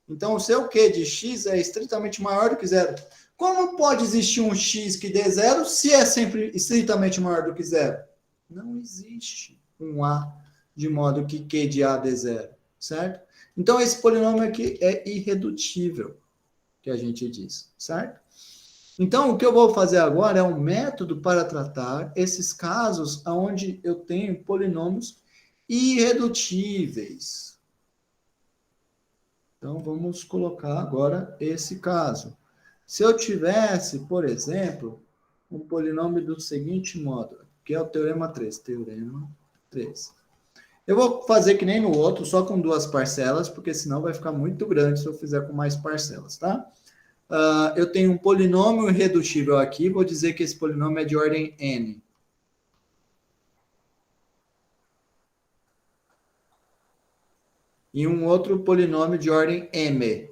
Speaker 1: Então, o seu q de x é estritamente maior do que 0. Como pode existir um x que dê 0 se é sempre estritamente maior do que 0? Não existe um a de modo que q de a dê 0, certo? Então, esse polinômio aqui é irredutível, que a gente diz, certo? Então, o que eu vou fazer agora é um método para tratar esses casos onde eu tenho polinômios irredutíveis. Então, vamos colocar agora esse caso. Se eu tivesse, por exemplo, um polinômio do seguinte modo, que é o teorema 3. Teorema 3. Eu vou fazer que nem no outro, só com duas parcelas, porque senão vai ficar muito grande se eu fizer com mais parcelas, tá? Eu tenho um polinômio irredutível aqui, vou dizer que esse polinômio é de ordem n. e um outro polinômio de ordem m.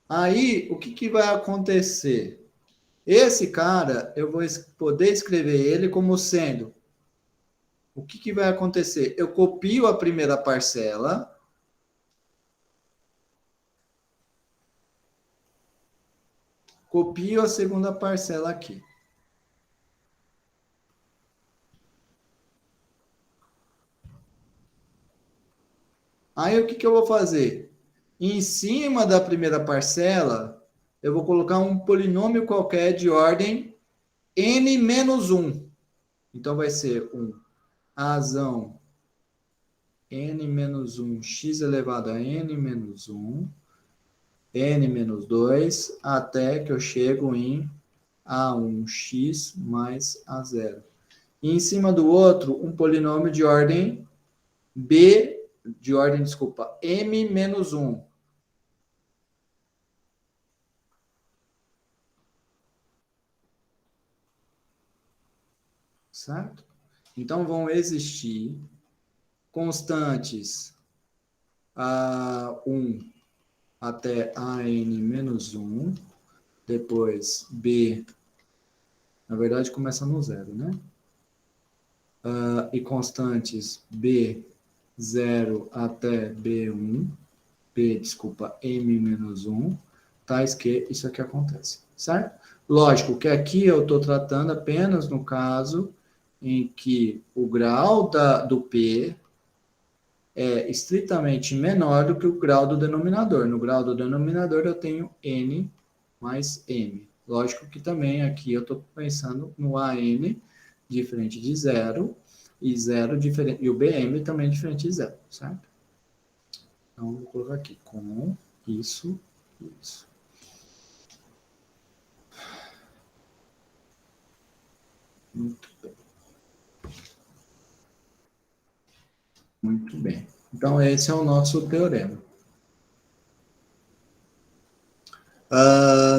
Speaker 1: Aí, o que vai acontecer? Esse cara, eu vou poder escrever ele como sendo... O que vai acontecer? Eu copio a primeira parcela... Copio a segunda parcela aqui. Aí, o que eu vou fazer? Em cima da primeira parcela, eu vou colocar um polinômio qualquer de ordem n menos 1. Então, vai ser um razão n menos 1, x elevado a n menos 1, n menos 2, até que eu chego em A1x mais A0. E em cima do outro, um polinômio de ordem m menos 1. Certo? Então, vão existir constantes A1 até AN menos 1, depois B, na verdade começa no zero, né? E constantes B0 até B1, M menos 1, tais que isso aqui acontece, certo? Lógico que aqui eu estou tratando apenas no caso em que o grau do P é estritamente menor do que o grau do denominador. No grau do denominador eu tenho N mais M. Lógico que também aqui eu estou pensando no AN diferente de zero e zero diferente, e o BM também diferente de zero, certo? Então, vou colocar aqui com isso, isso. Muito bem. Muito bem. Então, esse é o nosso teorema.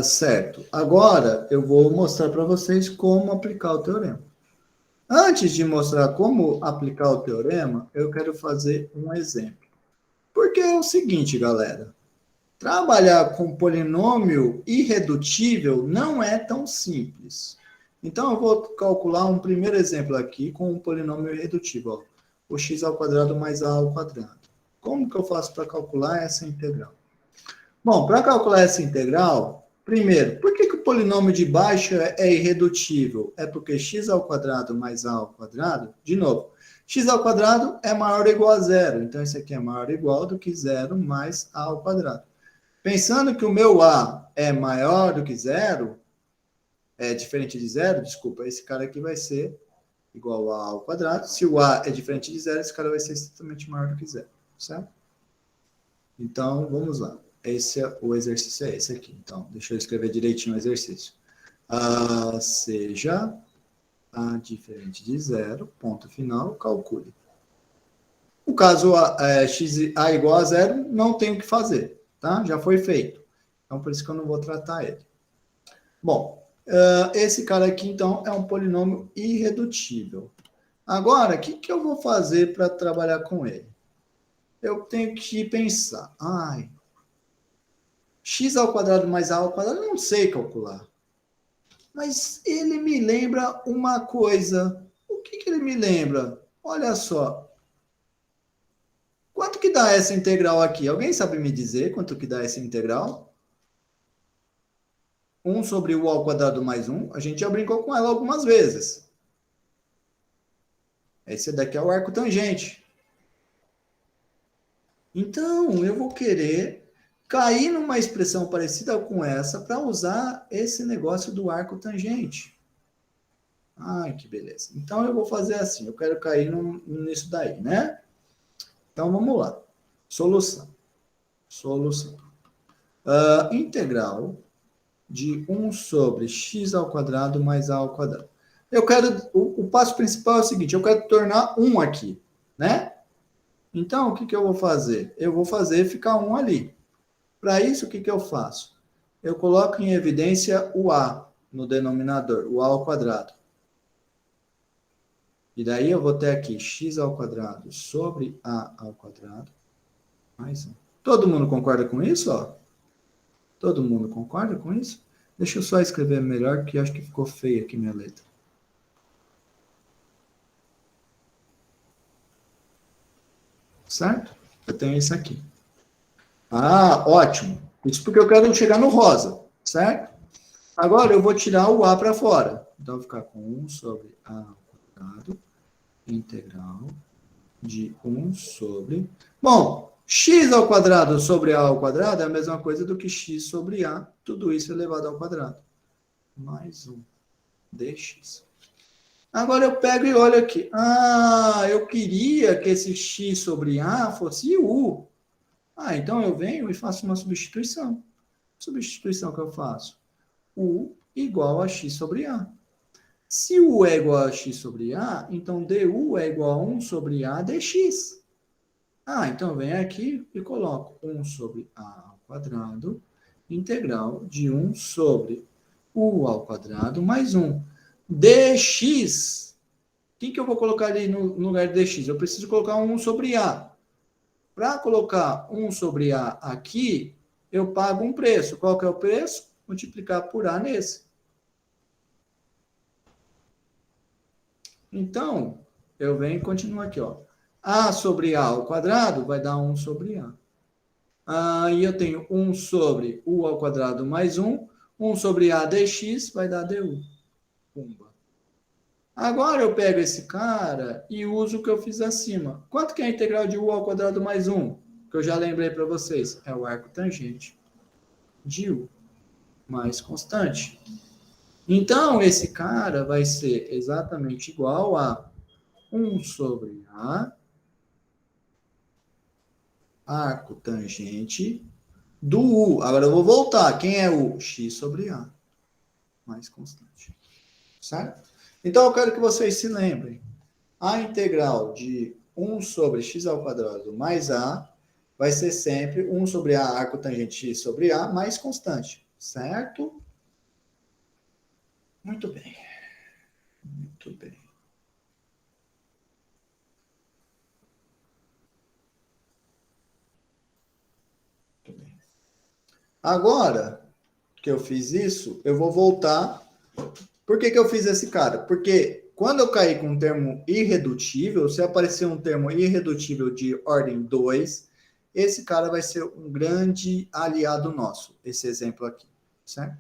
Speaker 1: Certo. Agora, eu vou mostrar para vocês como aplicar o teorema. Antes de mostrar como aplicar o teorema, eu quero fazer um exemplo. Porque é o seguinte, galera. Trabalhar com polinômio irredutível não é tão simples. Então, eu vou calcular um primeiro exemplo aqui com um polinômio irredutível. Ó, o x ao quadrado mais a ao quadrado. Como que eu faço para calcular essa integral? Bom, para calcular essa integral, primeiro, por que o polinômio de baixo é irredutível? É porque x ao quadrado mais a ao quadrado, de novo, x ao quadrado é maior ou igual a zero. Então, isso aqui é maior ou igual do que zero mais a ao quadrado. Pensando que o meu a é maior do que zero, é diferente de zero, desculpa, esse cara aqui vai ser igual a ao quadrado. Se o a é diferente de zero, esse cara vai ser estritamente maior do que zero, certo? Então, vamos lá. O exercício é esse aqui. Então, deixa eu escrever direitinho o exercício. Seja a diferente de zero, ponto final, calcule. No caso a igual a zero, não tem o que fazer, tá? Já foi feito. Então, por isso que eu não vou tratar ele. Bom, esse cara aqui, então, é um polinômio irredutível. Agora, o que eu vou fazer para trabalhar com ele? Eu tenho que pensar. X ao quadrado mais a ao quadrado, eu não sei calcular. Mas ele me lembra uma coisa. O que ele me lembra? Olha só. Quanto que dá essa integral aqui? Alguém sabe me dizer quanto que dá essa integral? 1 sobre u ao quadrado mais 1. A gente já brincou com ela algumas vezes. Esse daqui é o arco tangente. Então, eu vou querer cair numa expressão parecida com essa para usar esse negócio do arco tangente. Ai, que beleza. Então, eu vou fazer assim. Eu quero cair nisso daí, né? Então, vamos lá. Solução. Integral de 1 sobre x ao quadrado mais a ao quadrado. Eu quero... O passo principal é o seguinte. Eu quero tornar 1 aqui, né? Então, o que eu vou fazer? Eu vou fazer ficar 1 ali. Para isso, o que eu faço? Eu coloco em evidência o a no denominador, o a ao quadrado. E daí eu vou ter aqui x ao quadrado sobre a ao quadrado mais 1. Todo mundo concorda com isso? Ó? Todo mundo concorda com isso? Deixa eu só escrever melhor, porque acho que ficou feia aqui minha letra. Certo? Eu tenho isso aqui. Ah, ótimo. Isso porque eu quero chegar no rosa, certo? Agora eu vou tirar o a para fora. Então, vai ficar com 1 sobre a ao quadrado integral de 1 sobre... Bom, x ao quadrado sobre a ao quadrado é a mesma coisa do que x sobre a, tudo isso elevado ao quadrado. Mais 1 dx. Agora eu pego e olho aqui. Ah, eu queria que esse x sobre a fosse u. Ah, então eu venho e faço uma substituição. Substituição que eu faço? U igual a x sobre a. Se u é igual a x sobre a, então du é igual a 1 sobre a dx. Ah, então eu venho aqui e coloco 1 sobre a ao quadrado, integral de 1 sobre u ao quadrado mais 1. dx. O que eu vou colocar ali no lugar de dx? Eu preciso colocar 1 sobre a. Para colocar 1 sobre a aqui, eu pago um preço. Qual que é o preço? Multiplicar por a nesse. Então, eu venho e continuo aqui, ó. A sobre a ao quadrado vai dar 1 sobre a. Aí eu tenho 1 sobre u ao quadrado mais 1. 1 sobre a dx vai dar du. Pumba. Agora eu pego esse cara e uso o que eu fiz acima. Quanto que é a integral de u ao quadrado mais 1? Que eu já lembrei para vocês. É o arco tangente de u mais constante. Então, esse cara vai ser exatamente igual a 1 sobre a arco tangente do u. Agora eu vou voltar. Quem é u? X sobre a mais constante. Certo? Então, eu quero que vocês se lembrem. A integral de 1 sobre x ao quadrado mais a vai ser sempre 1 sobre a arco tangente x sobre a mais constante. Certo? Muito bem. Muito bem. Muito bem. Agora que eu fiz isso, eu vou voltar. Por que eu fiz esse cara? Porque quando eu caí com um termo irredutível, se aparecer um termo irredutível de ordem 2, esse cara vai ser um grande aliado nosso, esse exemplo aqui, certo?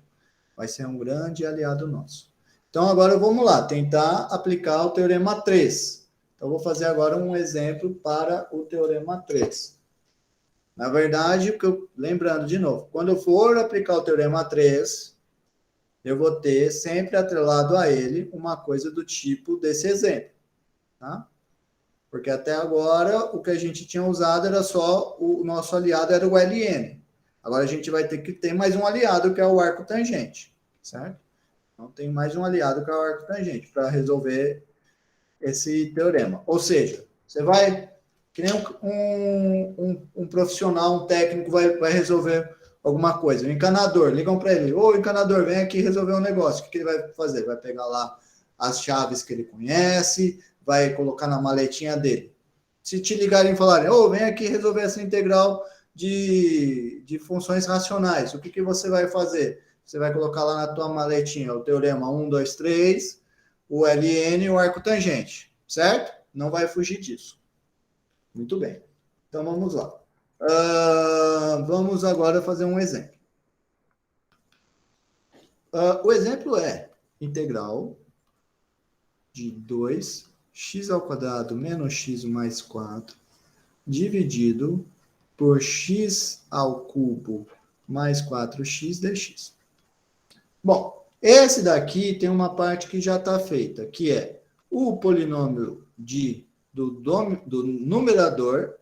Speaker 1: Vai ser um grande aliado nosso. Então, agora vamos lá, tentar aplicar o teorema 3. Então, eu vou fazer agora um exemplo para o teorema 3. Na verdade, lembrando de novo, quando eu for aplicar o teorema 3, eu vou ter sempre atrelado a ele uma coisa do tipo desse exemplo, tá? Porque até agora o que a gente tinha usado era só o nosso aliado era o LN. Agora a gente vai ter que ter mais um aliado que é o arco tangente, certo? Então tem mais um aliado que é o arco tangente para resolver esse teorema. Ou seja, você vai que nem um profissional, um técnico vai resolver alguma coisa. O encanador, ligam para ele, ô encanador, vem aqui resolver um negócio. O que ele vai fazer? Vai pegar lá as chaves que ele conhece, vai colocar na maletinha dele. Se te ligarem e falarem, ô, vem aqui resolver essa integral de funções racionais, o que você vai fazer? Você vai colocar lá na tua maletinha o teorema 1, 2, 3, o LN e o arco tangente, certo? Não vai fugir disso. Muito bem. Então, vamos lá. Vamos agora fazer um exemplo. O exemplo é integral de 2x ao quadrado menos x mais 4 dividido por x ao cubo mais 4x dx. Bom, esse daqui tem uma parte que já está feita, que é o polinômio do numerador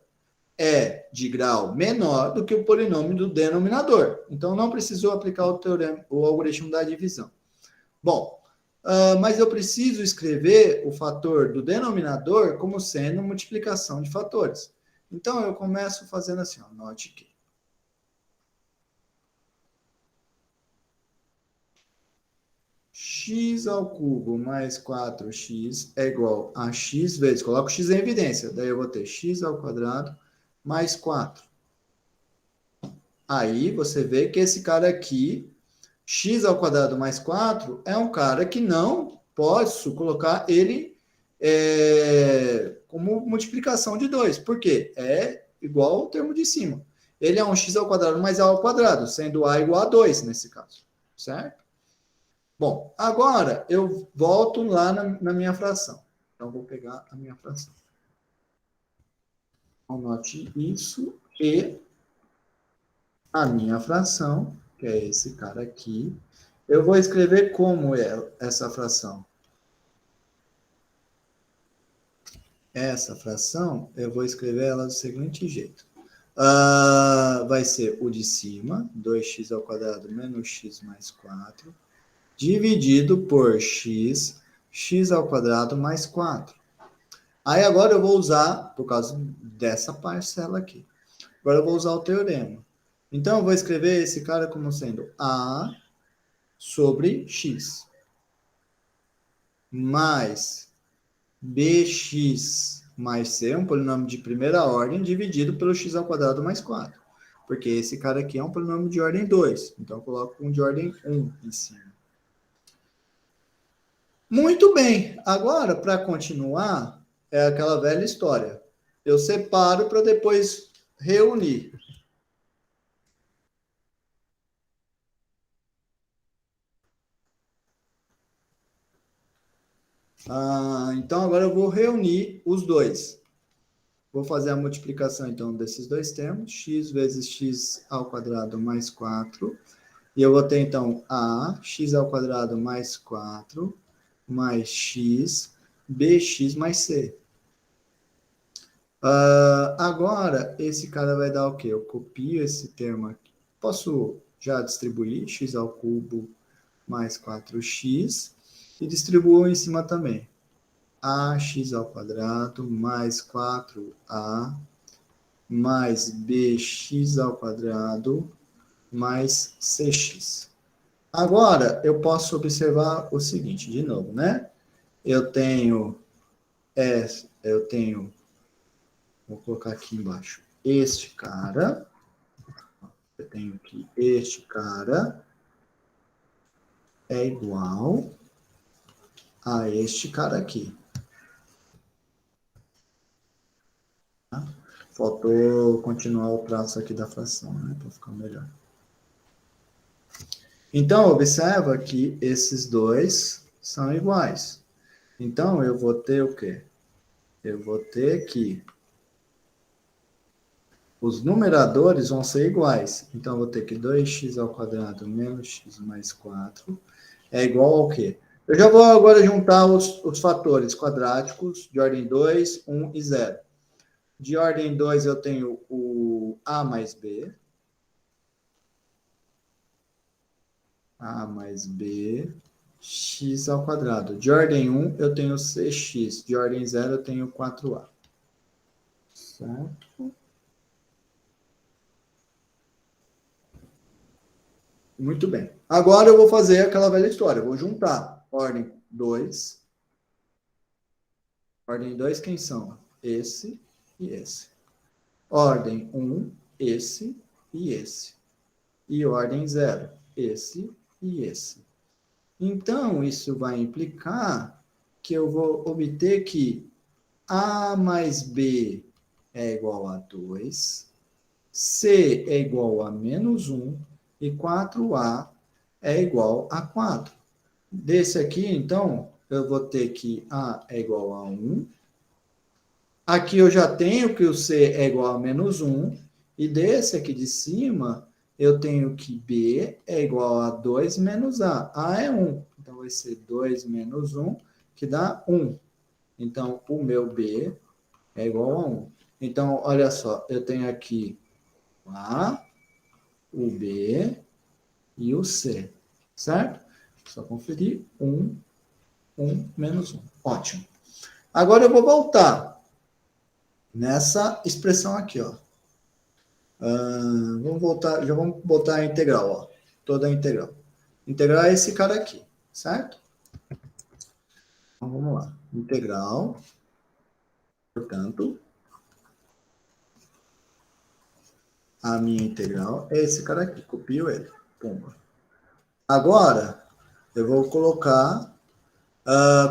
Speaker 1: é de grau menor do que o polinômio do denominador. Então, não precisou aplicar o teorema, o algoritmo da divisão. Bom, mas eu preciso escrever o fator do denominador como sendo multiplicação de fatores. Então, eu começo fazendo assim, ó, note que. x ao cubo mais 4x é igual a x vezes, coloco x em evidência, daí eu vou ter x ao quadrado mais 4. Aí você vê que esse cara aqui, x ao quadrado mais 4, é um cara que não posso colocar ele como multiplicação de 2. Por quê? É igual ao termo de cima. Ele é um x ao quadrado mais a ao quadrado, sendo a igual a 2 nesse caso. Certo? Bom, agora eu volto lá na minha fração. Então, vou pegar a minha fração. Anote isso e a minha fração, que é esse cara aqui, eu vou escrever como é essa fração. Essa fração, eu vou escrever ela do seguinte jeito. Vai ser o de cima, 2x ao quadrado menos x mais 4, dividido por x ao quadrado mais 4. Aí agora eu vou usar, por causa dessa parcela aqui, agora eu vou usar o teorema. Então eu vou escrever esse cara como sendo a sobre x mais bx mais c, um polinômio de primeira ordem, dividido pelo x ao quadrado mais 4. Porque esse cara aqui é um polinômio de ordem 2. Então eu coloco um de ordem 1 em cima. Muito bem. Agora, para continuar, é aquela velha história. Eu separo para depois reunir. Então, agora eu vou reunir os dois. Vou fazer a multiplicação, então, desses dois termos. X vezes x ao quadrado mais 4. E eu vou ter, então, a x ao quadrado mais 4 mais x, bx mais c. Agora, esse cara vai dar o quê? Eu copio esse termo aqui. Posso já distribuir x ao cubo mais 4x e distribuo em cima também. Ax ao quadrado mais 4a mais bx ao quadrado mais cx. Agora, eu posso observar o seguinte, de novo, né? Eu tenho, vou colocar aqui embaixo, este cara, eu tenho que este cara é igual a este cara aqui. Tá? Faltou continuar o traço aqui da fração, né? Para ficar melhor. Então, observa que esses dois são iguais. Então, eu vou ter o quê? Eu vou ter que os numeradores vão ser iguais. Então, eu vou ter que 2x ao quadrado menos x mais 4 é igual ao quê? Eu já vou agora juntar os fatores quadráticos de ordem 2, 1 e 0. De ordem 2, eu tenho o a mais b. A mais b, x ao quadrado. De ordem 1, eu tenho cx. De ordem 0, eu tenho 4a. Certo? Muito bem. Agora eu vou fazer aquela velha história. Eu vou juntar ordem 2. Ordem 2, quem são? Esse e esse. Ordem 1, esse e esse. E ordem 0, esse e esse. Então, isso vai implicar que eu vou obter que a mais b é igual a 2, c é igual a menos 1 e 4a é igual a 4. Desse aqui, então, eu vou ter que a é igual a 1. Aqui eu já tenho que o c é igual a menos 1. E desse aqui de cima, eu tenho que b é igual a 2 menos a. A é 1. Então, vai ser 2 menos 1, que dá 1. Então, o meu b é igual a 1. Então, olha só, eu tenho aqui o a, o b e o c, certo? Só conferir 1, 1 menos 1. Ótimo. Agora eu vou voltar nessa expressão aqui, ó. Vamos voltar, já vamos botar a integral, ó. Toda a integral. Integral é esse cara aqui. certo? Então, vamos lá. Integral, portanto, a minha integral é esse cara aqui. Copio ele. Pumba. Agora, eu vou colocar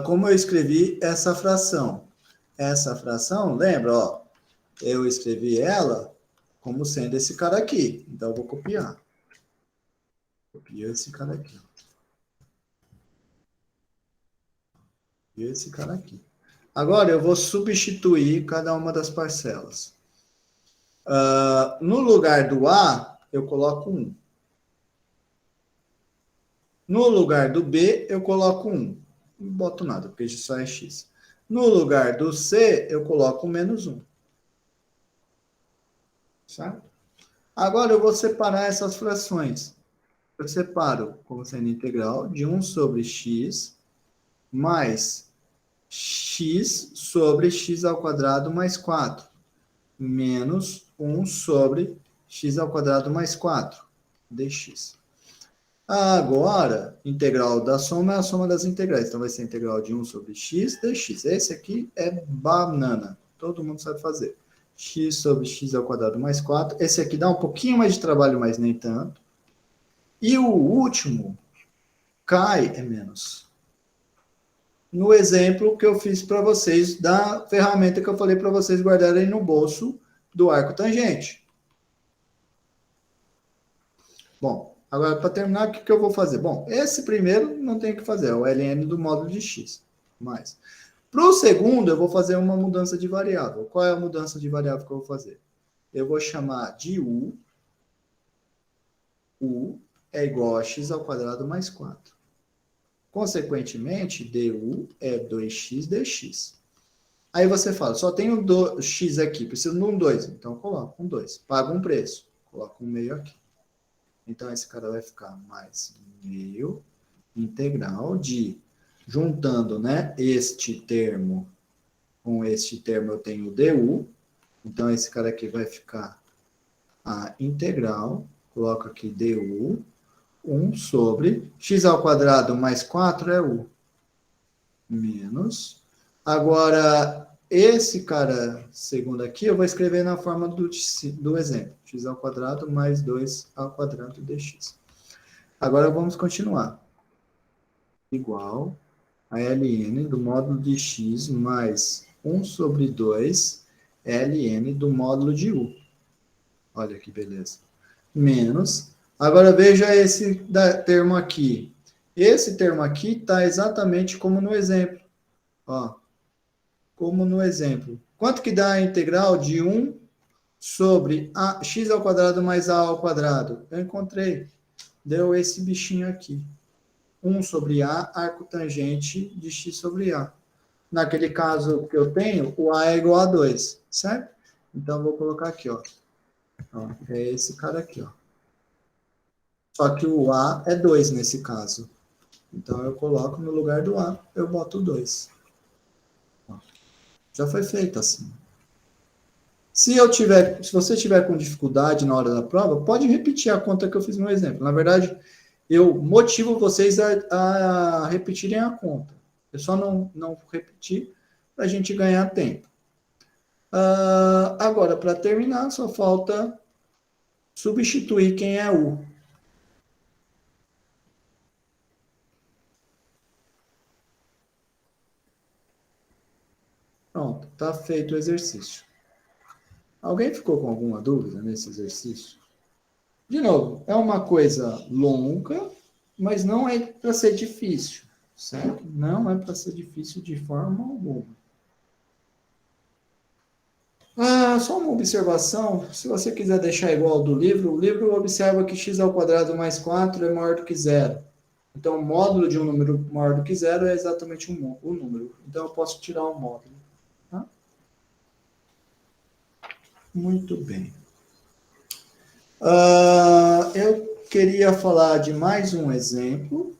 Speaker 1: como eu escrevi essa fração. Essa fração, lembra, ó, eu escrevi ela como sendo esse cara aqui. Então, eu vou copiar. Copio esse cara aqui. Copio esse cara aqui. Agora, eu vou substituir cada uma das parcelas. No lugar do A, eu coloco 1. No lugar do B, eu coloco 1. Não boto nada, porque isso só é x. No lugar do C, eu coloco menos 1. Certo? Agora, eu vou separar essas frações. Eu separo como sendo integral de 1 sobre x mais x sobre x ao quadrado mais 4, menos 1 sobre x ao quadrado mais 4, dx. Agora, integral da soma é a soma das integrais. Então, vai ser integral de 1 sobre x dx. Esse aqui é banana. Todo mundo sabe fazer. X sobre x ao quadrado mais 4. Esse aqui dá um pouquinho mais de trabalho, mas nem tanto. E o último cai é menos. No exemplo que eu fiz para vocês da ferramenta que eu falei para vocês guardarem no bolso do arco tangente. Bom, agora para terminar, o que eu vou fazer? Bom, esse primeiro não tem o que fazer, é o ln do módulo de x. Mas, para o segundo, eu vou fazer uma mudança de variável. Qual é a mudança de variável que eu vou fazer? Eu vou chamar de u. U é igual a x ao quadrado mais 4. Consequentemente, du é 2x dx. Aí você fala, só tenho x aqui, preciso de um 2. Então, coloco um 2. Pago um preço. Coloco um meio aqui. Então, esse cara vai ficar mais meio integral de, juntando, né, este termo com este termo, eu tenho du. Então, esse cara aqui vai ficar a integral. Coloco aqui du. 1 sobre x ao quadrado mais 4 é u. Menos. Agora, esse cara segundo aqui, eu vou escrever na forma do exemplo. X ao quadrado mais 2 ao quadrado dx. Agora, vamos continuar. Igual a ln do módulo de x mais 1 sobre 2 ln do módulo de u. Olha que beleza. Menos. Agora, veja esse termo aqui. Esse termo aqui está exatamente como no exemplo. Ó, como no exemplo. Quanto que dá a integral de 1 sobre x ao quadrado mais a ao quadrado? Eu encontrei. Deu esse bichinho aqui. 1 sobre a, arco tangente de x sobre a. Naquele caso que eu tenho, o a é igual a 2, certo? Então, eu vou colocar aqui, ó. É esse cara aqui, ó. Só que o A é 2 nesse caso. Então, eu coloco no lugar do A, eu boto 2. Já foi feito assim. Se você tiver com dificuldade na hora da prova, pode repetir a conta que eu fiz no exemplo. Na verdade, eu motivo vocês a repetirem a conta. Eu só não repetir para a gente ganhar tempo. Agora, para terminar, só falta substituir quem é U. Pronto, está feito o exercício. Alguém ficou com alguma dúvida nesse exercício? De novo, é uma coisa longa, mas não é para ser difícil, certo? Não é para ser difícil de forma alguma. Só uma observação, se você quiser deixar igual ao do livro, o livro observa que x ao quadrado mais 4 é maior do que zero. Então, o módulo de um número maior do que zero é exatamente o número. Então, eu posso tirar o módulo. Tá? Muito bem. Eu queria falar de mais um exemplo,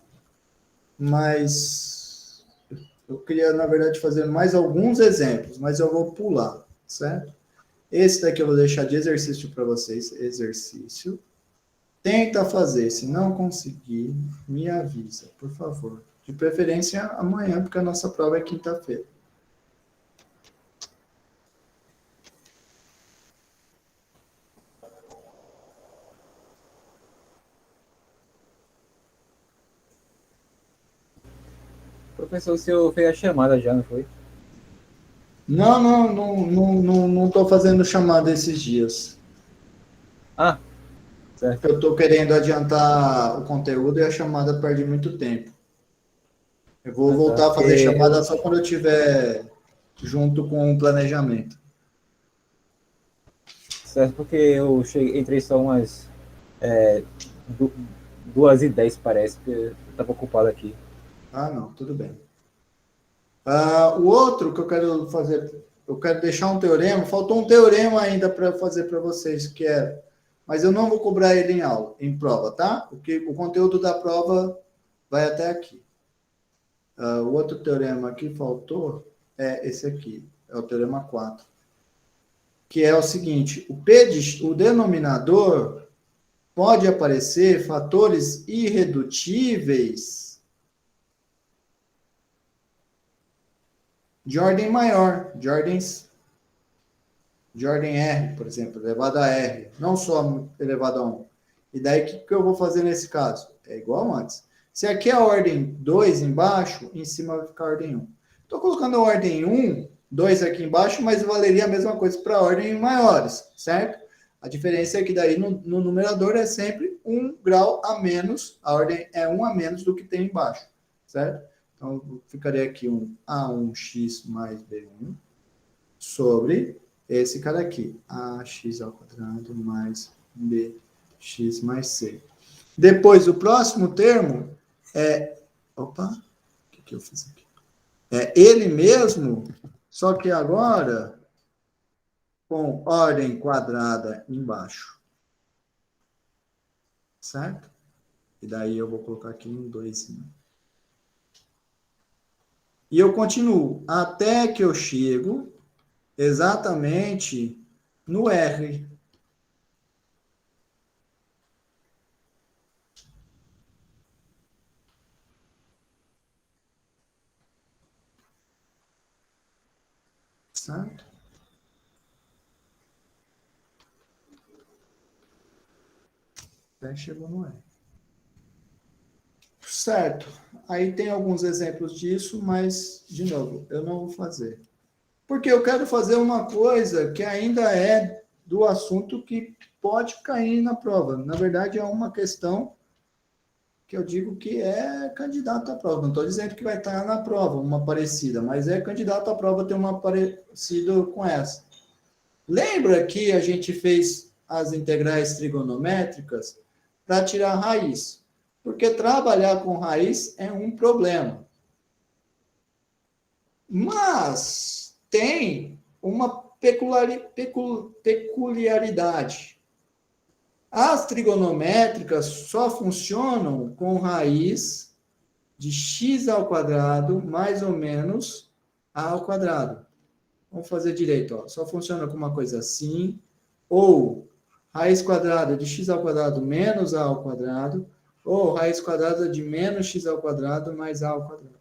Speaker 1: mas eu queria, na verdade, fazer mais alguns exemplos, mas eu vou pular, certo? Esse daqui eu vou deixar de exercício para vocês. Exercício. Tenta fazer. Se não conseguir, me avisa, por favor. De preferência amanhã, porque a nossa prova é quinta-feira.
Speaker 4: Professor, o senhor fez a chamada já, não foi?
Speaker 1: Não estou fazendo chamada esses dias.
Speaker 4: Ah, certo.
Speaker 1: Eu estou querendo adiantar o conteúdo e a chamada perde muito tempo. Eu vou
Speaker 4: Ah, tá.
Speaker 1: voltar a fazer
Speaker 4: Porque
Speaker 1: chamada só quando eu estiver junto com o planejamento.
Speaker 4: Certo, porque eu cheguei, entrei só umas 2h10, parece, porque eu estava ocupado aqui.
Speaker 1: Ah, não, tudo bem. O outro que eu quero fazer, eu quero deixar um teorema, faltou um teorema ainda para fazer para vocês, que é, mas eu não vou cobrar ele em aula, em prova, tá? O conteúdo da prova vai até aqui. O outro teorema que faltou é esse aqui, é o teorema 4, que é o seguinte, o denominador pode aparecer fatores irredutíveis de ordem maior, de ordem R, por exemplo, elevado a R, não só elevado a 1. E daí, o que eu vou fazer nesse caso? É igual antes. Se aqui é a ordem 2 embaixo, em cima vai ficar a ordem 1. Estou colocando a ordem 1, 2 aqui embaixo, mas valeria a mesma coisa para ordens maiores, certo? A diferença é que daí no numerador é sempre 1 grau a menos, a ordem é 1 a menos do que tem embaixo, certo? Então, ficaria aqui um A1x mais B1 sobre esse cara aqui, ax ao quadrado mais bx mais c. Depois, o próximo termo é... Opa, o que eu fiz aqui? É ele mesmo, só que agora com ordem quadrada embaixo. Certo? E daí eu vou colocar aqui um 2. E eu continuo até que eu chego exatamente no R. Certo? Até chegou no R. Certo. Aí tem alguns exemplos disso, mas, de novo, eu não vou fazer. Porque eu quero fazer uma coisa que ainda é do assunto que pode cair na prova. Na verdade, é uma questão que eu digo que é candidato à prova. Não estou dizendo que vai estar na prova, uma parecida, mas é candidato à prova ter uma parecida com essa. Lembra que a gente fez as integrais trigonométricas para tirar raiz? Porque trabalhar com raiz é um problema. Mas tem uma peculiaridade. As trigonométricas só funcionam com raiz de x ao quadrado mais ou menos a ao quadrado. Vamos fazer direito, ó. Só funciona com uma coisa assim, ou raiz quadrada de x ao quadrado menos a ao quadrado, ou raiz quadrada de menos x ao quadrado mais a ao quadrado.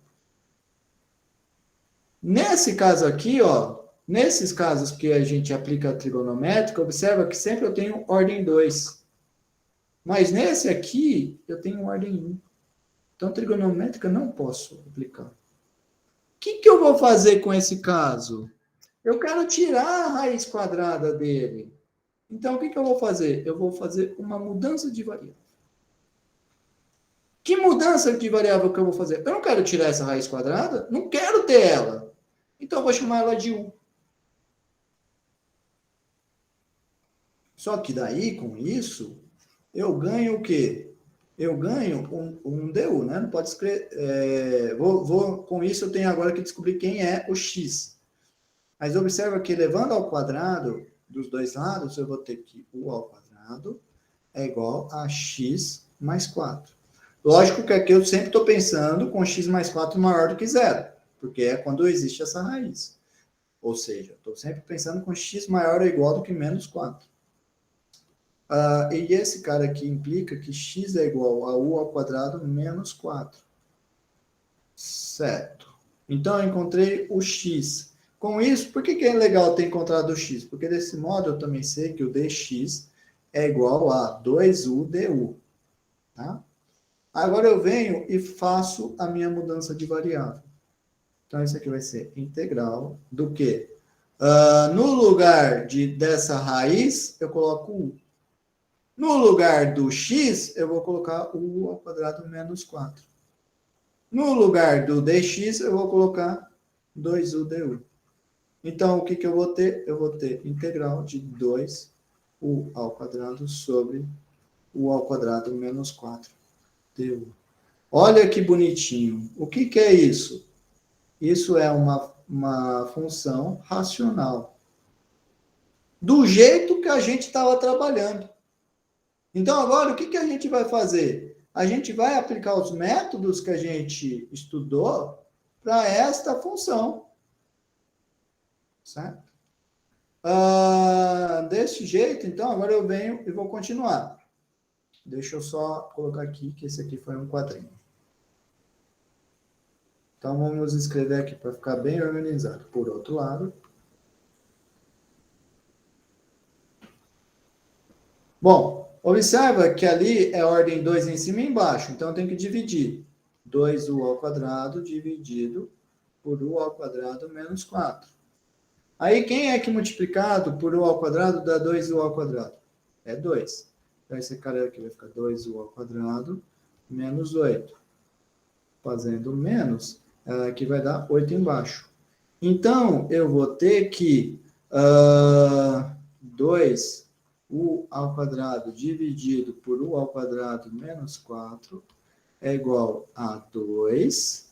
Speaker 1: Nesse caso aqui, ó, nesses casos que a gente aplica a trigonométrica, observa que sempre eu tenho ordem 2. Mas nesse aqui, eu tenho ordem 1. Então, trigonométrica não posso aplicar. O que eu vou fazer com esse caso? Eu quero tirar a raiz quadrada dele. Então, o que eu vou fazer? Eu vou fazer uma mudança de variável. Que mudança de variável que eu vou fazer? Eu não quero tirar essa raiz quadrada, não quero ter ela. Então, eu vou chamar ela de 1. Só que daí, com isso, eu ganho o quê? Eu ganho um DU, né? Não pode escrever... com isso, eu tenho agora que descobrir quem é o x. Mas observa que, levando ao quadrado dos dois lados, eu vou ter que u ao quadrado é igual a x mais 4. Lógico que aqui eu sempre estou pensando com x mais 4 maior do que zero, porque é quando existe essa raiz. Ou seja, estou sempre pensando com x maior ou igual do que menos 4. E esse cara aqui implica que x é igual a u ao quadrado menos 4. Certo. Então, eu encontrei o x. Com isso, por que é legal ter encontrado o x? Porque desse modo eu também sei que o dx é igual a 2u du. Tá? Agora eu venho e faço a minha mudança de variável. Então, isso aqui vai ser integral do quê? No lugar dessa raiz, eu coloco u. No lugar do x, eu vou colocar u ao quadrado menos 4. No lugar do dx, eu vou colocar 2u du. Então, o que eu vou ter? Eu vou ter integral de 2u ao quadrado sobre u ao quadrado menos 4 du. Olha que bonitinho. O que é isso? Isso é uma função racional. Do jeito que a gente estava trabalhando. Então, agora, o que a gente vai fazer? A gente vai aplicar os métodos que a gente estudou para esta função. Certo? Desse jeito, então, agora eu venho e vou continuar. Deixa eu só colocar aqui que esse aqui foi um quadrinho. Então, vamos escrever aqui para ficar bem organizado. Por outro lado. Bom, observa que ali é ordem 2 em cima e embaixo. Então, eu tenho que dividir. 2u ao quadrado dividido por u ao quadrado menos 4. Aí, quem é que multiplicado por u ao quadrado dá 2u ao quadrado? É 2. Então, esse cara aqui vai ficar 2u ao quadrado menos 8. Fazendo menos, aqui vai dar 8 embaixo. Então, eu vou ter que 2u ao quadrado dividido por u ao quadrado menos 4 é igual a 2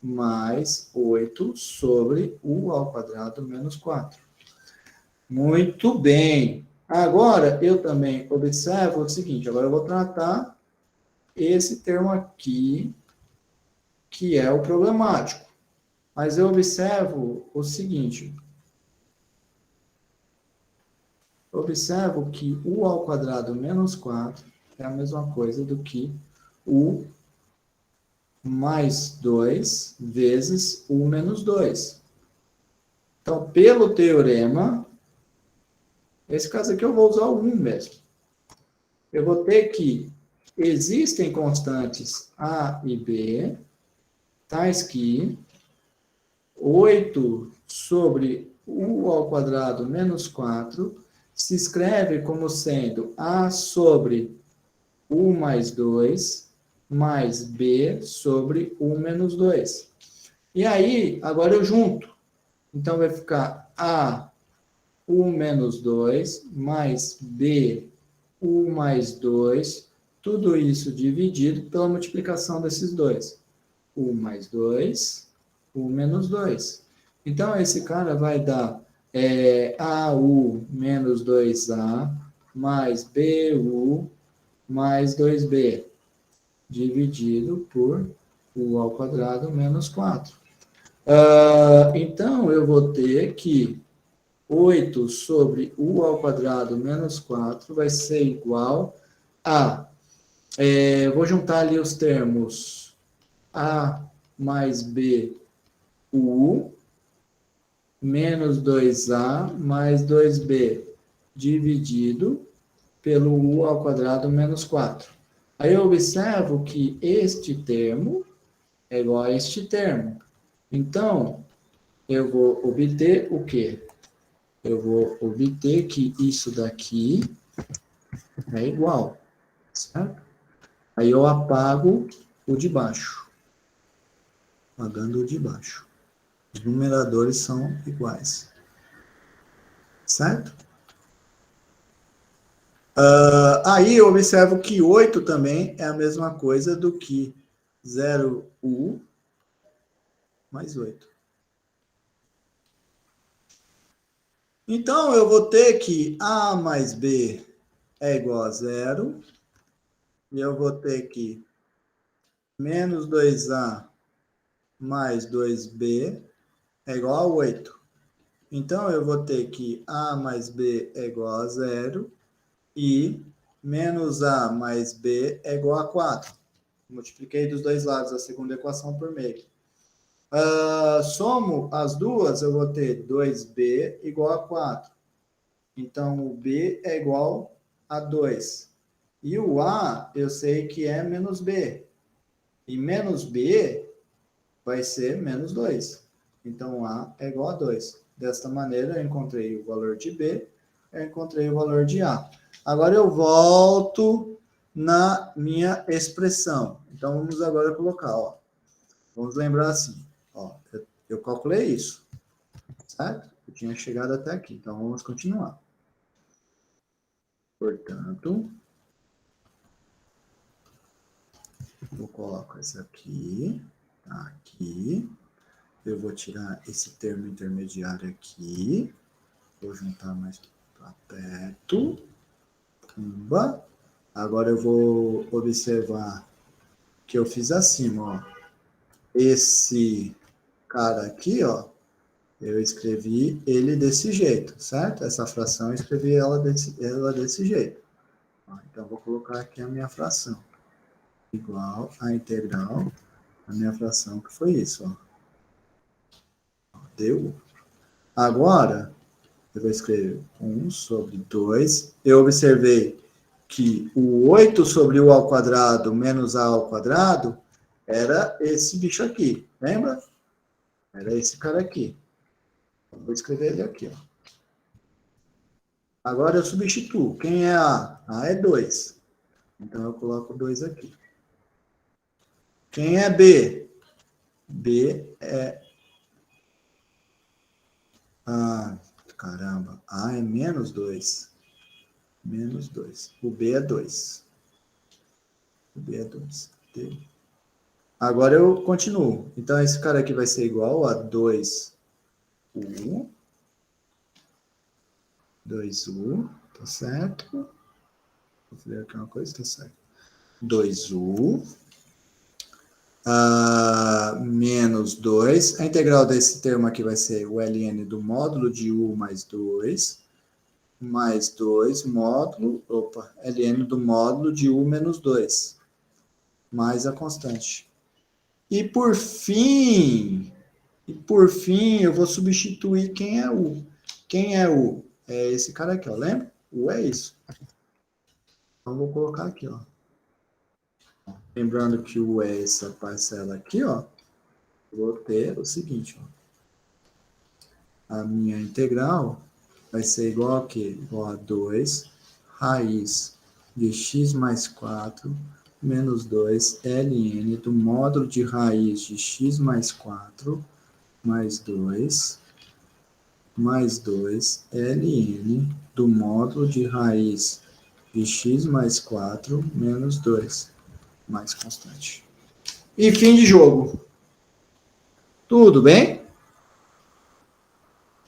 Speaker 1: mais 8 sobre u ao quadrado menos 4. Muito bem. Agora, eu também observo o seguinte, agora eu vou tratar esse termo aqui, que é o problemático. Mas eu observo o seguinte, observo que u ao quadrado menos 4 é a mesma coisa do que u mais 2 vezes u menos 2. Então, pelo teorema, nesse caso aqui eu vou usar o 1 mesmo. Eu vou ter que existem constantes A e B, tais que 8 sobre u ao quadrado menos 4 se escreve como sendo A sobre u mais 2 mais B sobre u menos 2. E aí, agora eu junto. Então, vai ficar A, u menos 2, mais B, u mais 2, tudo isso dividido pela multiplicação desses dois. U mais 2, u menos 2. Então, esse cara vai dar AU menos 2A mais BU mais 2B, dividido por u ao quadrado menos 4. Então, eu vou ter que 8 sobre u ao quadrado menos 4 vai ser igual a... vou juntar ali os termos A mais B, u, menos 2A mais 2B, dividido pelo u ao quadrado menos 4. Aí eu observo que este termo é igual a este termo. Então, eu vou obter o quê? Eu vou obter que isso daqui é igual, certo? Aí eu apago o de baixo. Apagando o de baixo. Os numeradores são iguais. Certo? Aí eu observo que 8 também é a mesma coisa do que 0u mais 8. Então, eu vou ter que A mais B é igual a 0. E eu vou ter que menos 2A mais 2B é igual a 8. Então, eu vou ter que A mais B é igual a 0 e menos A mais B é igual a 4. Multipliquei dos dois lados a segunda equação por meio. Somo as duas, eu vou ter 2b igual a 4. Então, o b é igual a 2. E o a, eu sei que é menos b. E menos b vai ser menos 2. Então, a é igual a 2. Desta maneira, eu encontrei o valor de b, eu encontrei o valor de a. Agora, eu volto na minha expressão. Então, vamos agora colocar, ó. Vamos lembrar assim, ó, eu calculei isso, certo? Eu tinha chegado até aqui, então vamos continuar. Portanto, eu coloco esse aqui, aqui. Eu vou tirar esse termo intermediário aqui. Vou juntar mais para perto. Pumba. Agora eu vou observar que eu fiz acima, ó. Esse cara aqui, ó, eu escrevi ele desse jeito, certo? Essa fração eu escrevi ela desse jeito. Então, vou colocar aqui a minha fração. Igual a integral da minha fração, que foi isso, ó. Deu. Agora, eu vou escrever 1 sobre 2. Eu observei que o 8 sobre u ao quadrado menos a ao quadrado era esse bicho aqui, lembra? Era esse cara aqui. Vou escrever ele aqui, ó. Agora eu substituo. Quem é a? A é 2. Então eu coloco 2 aqui. Quem é B? B é... caramba. A é menos 2. Menos 2. O B é 2. O B é 2. Agora eu continuo. Então esse cara aqui vai ser igual a 2U. 2U. Tá certo? Vou fazer aqui uma coisa, tá certo. 2U. Menos 2. A integral desse termo aqui vai ser o ln do módulo de u mais 2. Mais 2 módulo, ln do módulo de u menos 2. Mais a constante. E por fim, eu vou substituir quem é u. Quem é u? É esse cara aqui, ó, lembra? U é isso. Então, vou colocar aqui, ó. Lembrando que u é essa parcela aqui, ó. Vou ter o seguinte, ó. A minha integral vai ser igual a quê? Igual a 2 raiz de x mais 4 menos 2 ln do módulo de raiz de x mais 4 mais 2 ln do módulo de raiz de x mais 4 menos 2 mais constante. E fim de jogo. Tudo bem?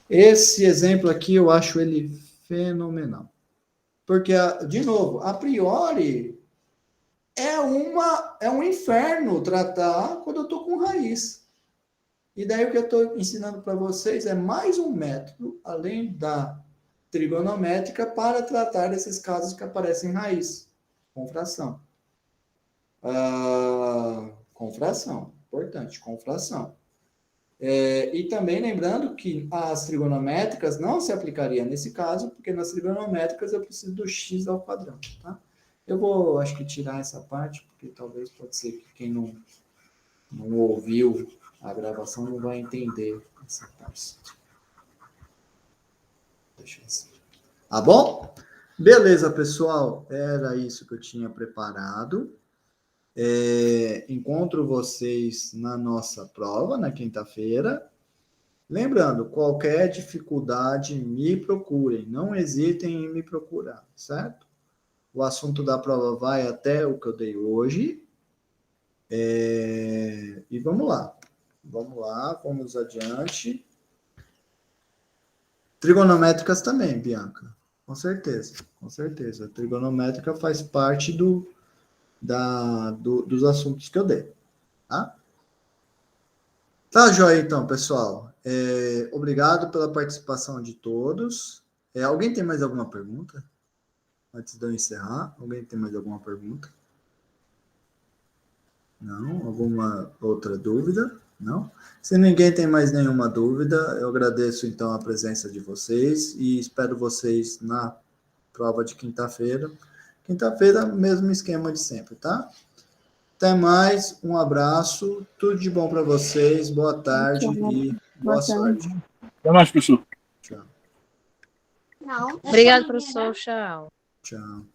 Speaker 1: Esse exemplo aqui eu acho ele fenomenal. Porque, de novo, a priori, é um inferno tratar quando eu estou com raiz. E daí o que eu estou ensinando para vocês é mais um método, além da trigonométrica, para tratar desses casos que aparecem em raiz, com fração. Com fração, importante, com fração. E também lembrando que as trigonométricas não se aplicaria nesse caso, porque nas trigonométricas eu preciso do x ao quadrado, tá? Eu vou, acho que, tirar essa parte, porque talvez pode ser que quem não ouviu a gravação não vai entender essa parte. Deixa eu ver. Tá bom? Beleza, pessoal. Era isso que eu tinha preparado. Encontro vocês na nossa prova, na quinta-feira. Lembrando, qualquer dificuldade, me procurem. Não hesitem em me procurar, certo? O assunto da prova vai até o que eu dei hoje. E vamos lá. Vamos adiante. Trigonométricas também, Bianca. Com certeza. A trigonométrica faz parte dos assuntos que eu dei. Tá? Tá, joia, então, pessoal. Obrigado pela participação de todos. Alguém tem mais alguma pergunta? Antes de eu encerrar, alguém tem mais alguma pergunta? Não? Alguma outra dúvida? Não? Se ninguém tem mais nenhuma dúvida, eu agradeço então a presença de vocês e espero vocês na prova de quinta-feira. Quinta-feira, mesmo esquema de sempre, tá? Até mais, um abraço, tudo de bom para vocês, boa tarde e boa sorte.
Speaker 5: Até mais, professor.
Speaker 1: Tchau.
Speaker 6: Obrigado, professor. Tchau.
Speaker 1: Tchau.